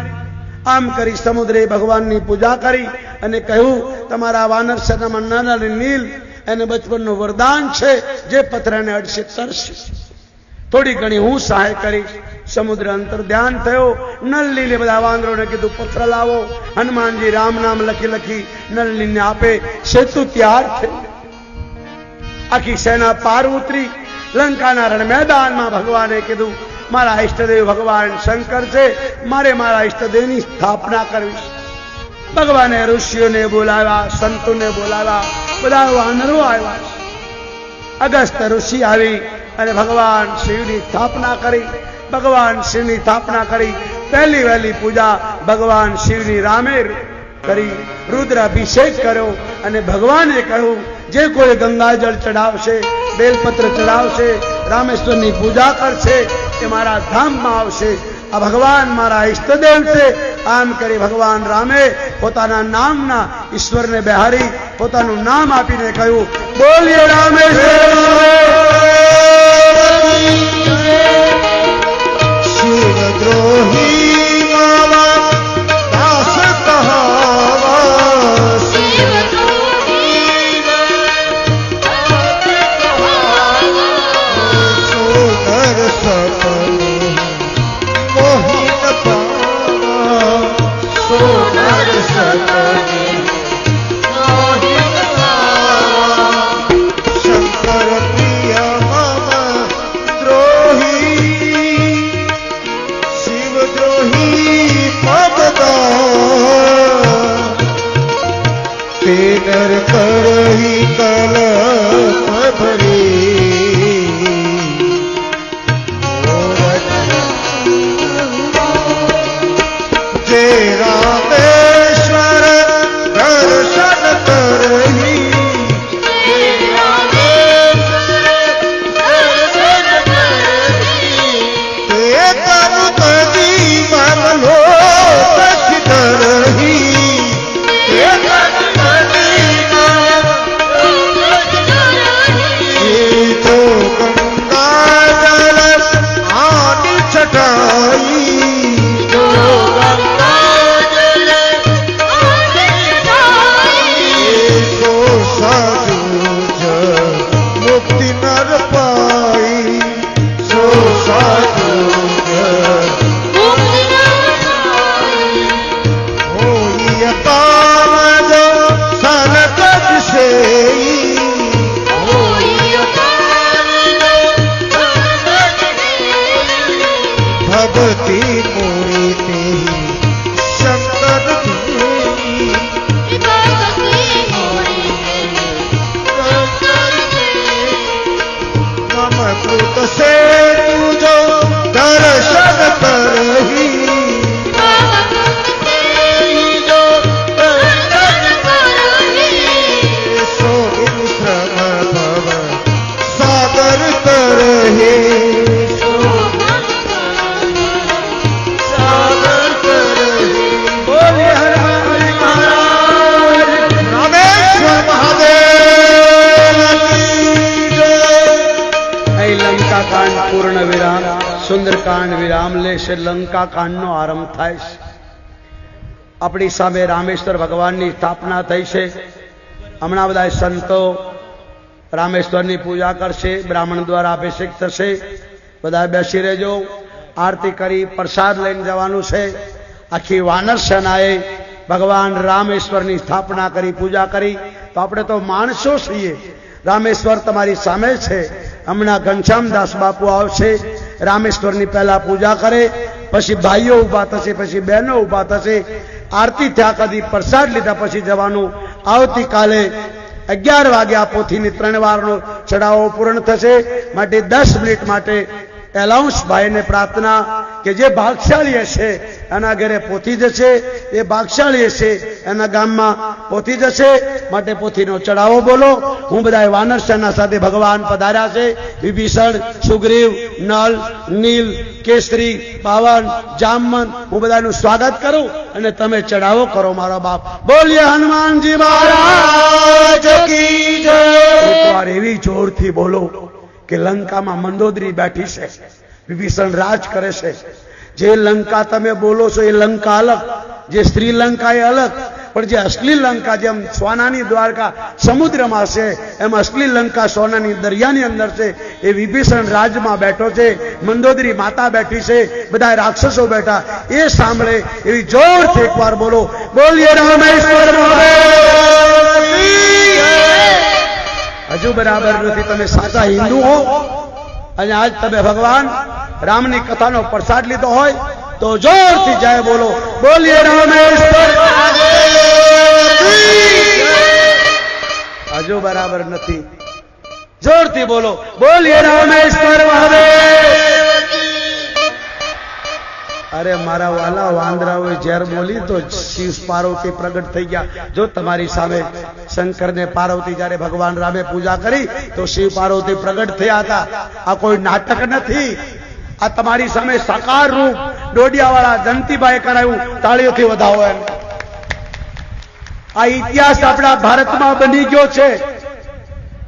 આમ કરી સમુદ્રે ભગવાનની પૂજા કરી અને કહ્યું તમારા વાનર સેનામાં નાના નીલ એને બચપનનું વરદાન છે, જે પથરાને અડશે તરશે. થોડી ઘણી હું સહાય કરીશ. સમુદ્ર અંતર ધ્યાન થયો. નળનીલે બધા વાંદરોને કીધું પથ્થર લાવો. હનુમાનજી રામ નામ લખી લખી નળનીને આપે. સેતુ તૈયાર થઈ. આખી સેના પાર ઉતરી. લંકાના રણ મેદાનમાં ભગવાને કીધું મારા ઈષ્ટદેવ ભગવાન શંકર છે, મારે મારા ઈષ્ટદેવની સ્થાપના કરવી. ભગવાને ઋષિઓને બોલાવ્યા, સંતોને બોલાવ્યા, બધા વાનરો આવ્યા. અગસ્ત્ય ઋષિ આવી અને ભગવાન શિવની સ્થાપના કરી. ભગવાન શિવની સ્થાપના કરી. પહેલી વહેલી પૂજા ભગવાન શિવની રામે કરી. રુદ્રાભિષેક કર્યો અને ભગવાને કહ્યું જે કોઈ ગંગાજળ ચડાવશે, બેલપત્ર ચડાવશે, રામેશ્વરની પૂજા કરશે એ મારા ધામમાં આવશે. આ ભગવાન મારા ઈષ્ટદેવ છે. આમ કરી ભગવાન રામે પોતાના નામના ઈશ્વરને બહારી પોતાનું નામ આપીને કહ્યું બોલીએ રામેશ્વર. શિવદ્રોહી કરહી કલપ ભરી જે રામેશ્વર દર્શન કરહી તે કરું કદી મામલો કરહી સુંદરકાંડ વિરામ લેશે. લંકા કાંડનો આરંભ થાય છે. આપણી સામે રામેશ્વર ભગવાનની સ્થાપના થઈ છે. હમણાં બધા સંતો રામેશ્વરની પૂજા કરશે. બ્રાહ્મણ દ્વારા અભિષેક થશે. બધા બેસી રહેજો. આરતી કરી પ્રસાદ લઈને જવાનું છે. આખી વાનર સેનાએ ભગવાન રામેશ્વરની સ્થાપના કરી, પૂજા કરી. તો આપણે તો માણસો છીએ. રામેશ્વર તમારી સામે છે. હમણાં ઘનશ્યામદાસ બાપુ આવશે. રામેશ્વરની પહેલા પૂજા કરે, પછી ભાઈઓ ઉભા થશે, પછી બહેનો ઉભા થશે. આરતી થયા કદી પ્રસાદ લીધા પછી જવાનું. આવતીકાલે 11 વાગ્યા પોથીની 3 વારનો ચડાવો પૂર્ણ થશે. માટે 10 મિનિટ માટે એલાઉન્સ ભાઈને પ્રાર્થના કે જે ભાગશાળી હશે એના ઘરે પહોંચી જશે, એ ભાગશાળી છે એના ગામમાં પહોંચી જશે. માટે પોથીનો ચડાવો બોલો. હું બધા વાનર સેના સાથે ભગવાન પધાર્યા છે. વિભીષણ, સુગ્રીવ, નલ, નીલ, કેસરી, પાવન, જામન, હું બધાનું સ્વાગત કરું અને તમે ચડાવો કરો મારો બાપ. બોલીએ હનુમાનજી મહારાજ કી જય. એકવાર એવી જોરથી બોલો કે લંકામાં મંદોદરી બેઠી છે, વિભીષણ રાજ કરે છે. જે લંકા તમે બોલો છો એ લંકા અલગ, જે શ્રીલંકા એ અલગ, પણ જે અસલી લંકા જેમ સોનાની દ્વારકા સમુદ્રમાં છે એમ અસલી લંકા સોનાની દરિયાની અંદર છે. એ વિભીષણ રાજમાં બેઠો છે, મંદોદરી માતા બેઠી છે, બધા રાક્ષસો બેઠા. એ સાંભળે એવી જોરથી એકવાર બોલો. બોલીએ રામેશ્વર મહાદેવ. હજુ બરાબર નથી. તમે સાચા હિન્દુ હો અને આજ તમે ભગવાન રામની કથાનો પ્રસાદ લીધો હોય તો જોરથી જય બોલો. બોલીએ રામેશ્વર. હજુ બરાબર નથી. જોરથી બોલો. બોલીએ રામેશ્વર મહાદેવ. અરે મારા વાલા વાંદરાઓએ ઝેર બોલી તો શિવ પાર્વતી પ્રગટ થઈ ગયા. જો તમારી સામે શંકરને પાર્વતી જ્યારે ભગવાન રામે પૂજા કરી તો શિવ પાર્વતી પ્રગટ થયા હતા. આ કોઈ નાટક નથી. આ તમારી સામે સાકાર રૂપ ડોડિયાવાળા દંતીભાઈ કરાયું. તાળીઓથી વધાવો એમ. આ ઇતિહાસ આપણા ભારતમાં બની ગયો છે.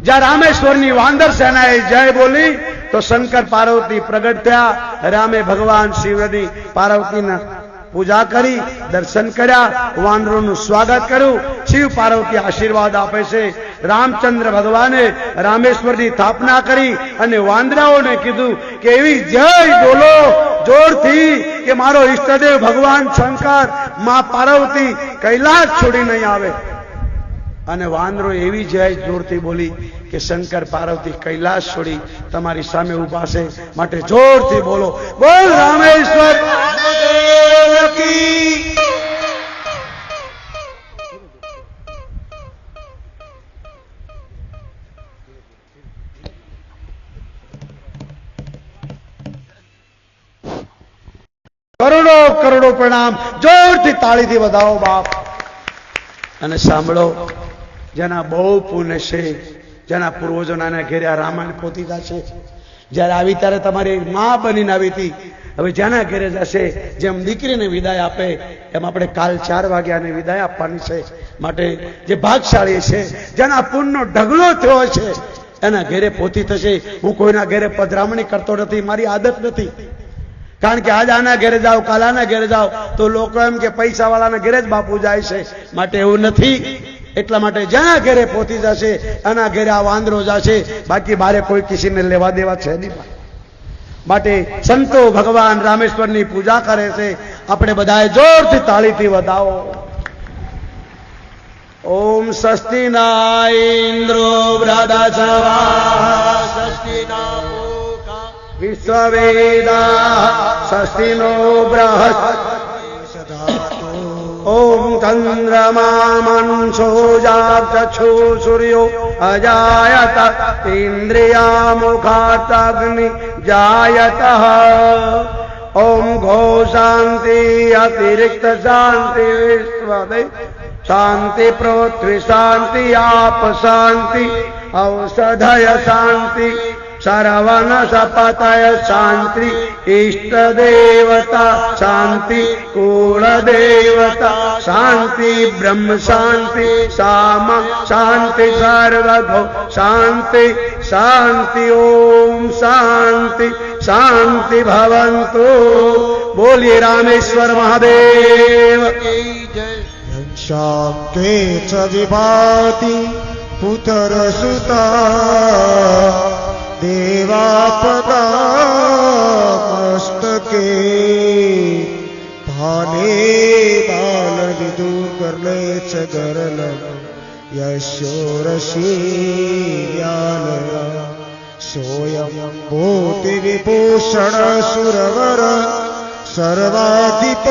જ્યાં રામેશ્વરની વાંદર સેનાએ જય બોલી તો શંકર પાર્વતી પ્રગટ થયા. રામે ભગવાન શિવની પાર્વતીના પૂજા કરી, દર્શન કર્યા, વાનરોનું સ્વાગત કર્યું. શિવ પાર્વતી આશીર્વાદ આપે છે. રામચંદ્ર ભગવાને રામેશ્વરની સ્થાપના કરી અને વાંદરાઓને કીધું કે એવી જય બોલો જોરથી કે મારો ઈષ્ટદેવ ભગવાન શંકર, માં પાર્વતી કૈલાસ છોડી નહીં આવે. અને વાંદરો એવી જય જોરથી બોલી કે શંકર પાર્વતી કૈલાસ છોડી તમારી સામે ઉભા છે. માટે જોરથી બોલો. બોલ રામેશ્વર મહાદેવ કી. કરોડો કરોડો પ્રણામ. જોરથી તાળીથી વધાવો બાપ. અને સાંભળો, જેના બહુ પુણ્ય છે, જેના પૂર્વજોના ઘેરે આ રામાયણ પોતી જશે. જ્યારે આવી ત્યારે તમારી માં બનીને આવી હતી. હવે જેના ઘેરે જશે, જેમ દીકરીને વિદાય આપે એમ આપણે કાલ 4 વાગ્યાને વિદાય આપવાની છે. માટે જે ભાગશાળી છે, જેના પુણ્યનો ઢગલો થયો છે, એના ઘેરે પોતી થશે. હું કોઈના ઘેરે પધરામણી કરતો નથી, મારી આદત નથી. કારણ કે આજ આના ઘેરે જાઓ, કાલ આના ઘેરે જાઓ તો લોકો એમ કે પૈસા વાળાના ઘેરે જ બાપુ જાય છે. માટે એવું નથી. એટલા માટે જેના ઘેરે પહોંચી જશે એના ઘેરે આ વાંદરો જશે. બાકી બારે કોઈ કિસીને લેવા દેવા છે નહીં. માટે સંતો ભગવાન રામેશ્વરની પૂજા કરે છે. આપણે બધાએ જોરથી તાળીથી વધાવો. ઓમ સ્વસ્તિ ના ઇન્દ્રો બૃહદસ્પતિઃ સ્વસ્તિ ના વિશ્વવેદાઃ સ્વસ્તિ નો બૃહસ્પતિઃ. ઓમ ચંદ્રમામંસો જાગચક્ષુ સૂર્યો અજાયત ઇન્દ્રિયા મુખાતગ્નિ જાયતઃ. ઓમ ઘો શાંતિ અતિરિક્ત શાંતિ વિશ્વદે શાંતિ પૃથ્વી શાંતિ આપ શાંતિ ઔષધય શાંતિ સર્વન સપતય શાંતિ ઇષ્ટ દેવતા શાંતિ કુળ દેવતા શાંતિ બ્રહ્મ શાંતિ સામ શાંતિ સર્વગો શાંતિ શાંતિ. ઓમ શાંતિ શાંતિ ભવન્તુ. બોલીએ રામેશ્વર મહાદેવ કી જય. શાંતે ચ વિભાતિ પુત્ર સુતા દેવાપદામસ્તકે ભાને બાલ વિદુર કરલે ચ ગરલ યશોરશીયાલયા સોયમ ભૂતિ વિભૂષણ સુરવર સર્વાધિપ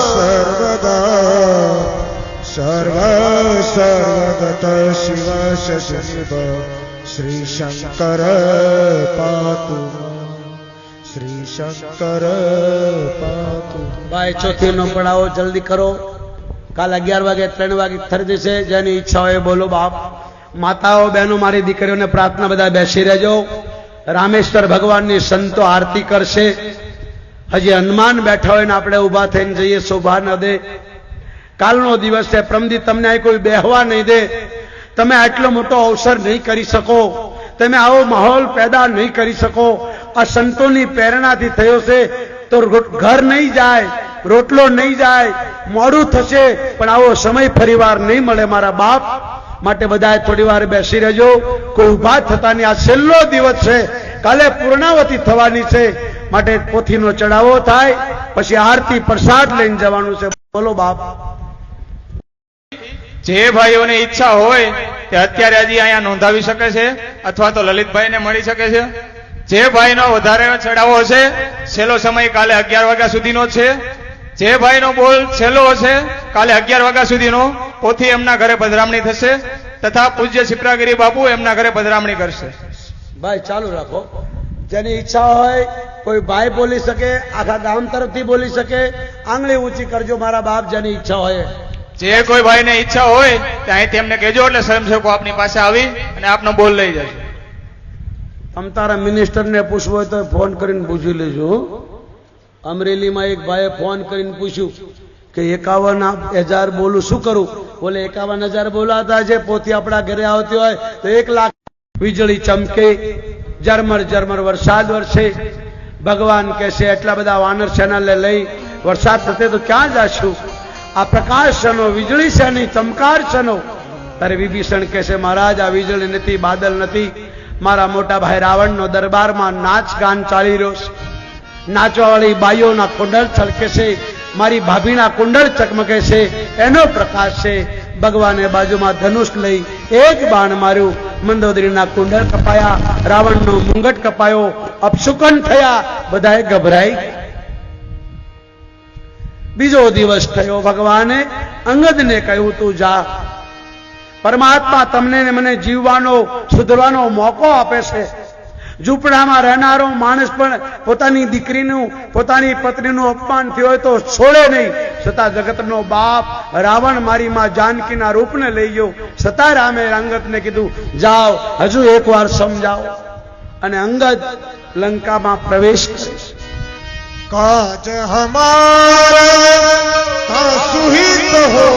સર્વદા સર્વ સર્વગત શિવ શશિવ શ્રી શંકર પાતુ. શ્રી શંકર પાતુ. ભાઈ ચોથી નો પડાવો જલ્દી કરો. કાલ 11 વાગે 3 વાગે થઈ જશે. જેની ઈચ્છા હોય બોલો બાપ. માતાઓ બહેનો મારી દીકરીઓને પ્રાર્થના, બધા બેસી રહેજો. રામેશ્વર ભગવાનની સંતો આરતી કરશે. હજી હનુમાન બેઠા હોય ને આપણે ઊભા થઈને જઈએ, શોભા ન દે. કાલનો દિવસ છે, પ્રમદી તમને અહીં કોઈ બેહવા નહીં દે. તમે આટલો મોટો અવસર નહીં કરી શકો, તમે આવો માહોલ પેદા નહીં કરી શકો. આ સંતોની પ્રેરણાથી થયો છે. તો ઘર નહીં જાય, રોટલો નહીં જાય, મોડું થશે, પણ આવો સમય ફરીવાર નહીં મળે મારા બાપ. માટે બધાએ થોડી વાર બેસી રહેજો. કોઈ ઉભા થતાની આ છેલ્લો દિવસ છે. કાલે પૂર્ણાવતી થવાની છે. માટે પોથીનો ચડાવો થાય, પછી આરતી પ્રસાદ લઈને જવાનું છે. બોલો બાપ. જે ભાઈઓને ઈચ્છા હોય તે અત્યારે હજી અહીંયા નોંધાવી શકે છે, અથવા તો લલિતભાઈને મળી શકે છે. જે ભાઈનો વધારે ચડાવો હશે, છેલ્લો સમય કાલે 11 વાગ્યા સુધીનો છે. જે ભાઈનો બોલ છેલ્લો હશે, કાલે 11 વાગ્યા સુધીનો પોથી એમના ઘરે પધરામણી થશે, તથા પૂજ્ય શિપ્રાગીરી બાપુ એમના ઘરે પધરામણી કરશે. ભાઈ ચાલુ રાખો. જેની ઈચ્છા હોય કોઈ ભાઈ બોલી શકે, આખા ગામ તરફથી બોલી શકે. આંગળી ઊંચી કરજો મારા બાપ, જેની ઈચ્છા હોય. જે કોઈ ભાઈને ઈચ્છા હોય તે અહીંથી એમને કહેજો, એટલે સ્વયંસેવકો આપની પાસે આવી અને આપનો બોલ લઈ જશે. તમ તારા મિનિસ્ટરને પૂછવું હોય તો ફોન કરીને પૂછી લેજો. અમરેલીમાં એક ભાઈએ ફોન કરીને પૂછ્યું કે 51,000 બોલું શું કરું? બોલે 51,000 બોલાતા છે, પોથી આપણા ઘરે આવતી હોય તો 1 લાખ. વીજળી ચમકે, ઝરમર ઝરમર વરસાદ વરસે. ભગવાન કહેશે એટલા બધા વાનર સેનાને લઈ વરસાદ થશે તો ક્યાં જશું? આ પ્રકાશ શેનો, વીજળી શેની, ચમકાર શેનો? તારે વિભીષણ કહેશે મહારાજ આ વીજળી નથી, બાદલ નથી. મારા મોટા ભાઈ રાવણનો દરબારમાં નાચ ગાન ચાલી રહ્યો છે. નાચવાવાળી બાઈઓના કુંડળ છલકે છે, મારી ભાભીના કુંડળ ચકમકે છે, એનો પ્રકાશ છે. ભગવાને બાજુમાં ધનુષ લઈ એક બાણ માર્યું, મંદોદરીના કુંડળ કપાયા, રાવણનો મુંગટ કપાયો, અપશુકન થયા, બધાએ ગભરાઈ. બીજો દિવસ થયો, ભગવાને અંગદને કહ્યું તું જા. પરમાત્મા તમને ને મને જીવવાનો, સુધરવાનો મોકો આપે છે. ઝૂંપડામાં રહેનારો માણસ પણ પોતાની દીકરીનું, પોતાની પત્નીનું અપમાન થયું હોય તો છોડે નહીં. છતાં જગતનો બાપ રાવણ મારી માં જાનકીના રૂપને લઈ ગયો. છતાં રામે અંગદને કીધું જાઓ, હજુ એકવાર સમજાવો. અને અંગદ લંકામાં પ્રવેશ કરે. કાજ હમારા સુહિત હો,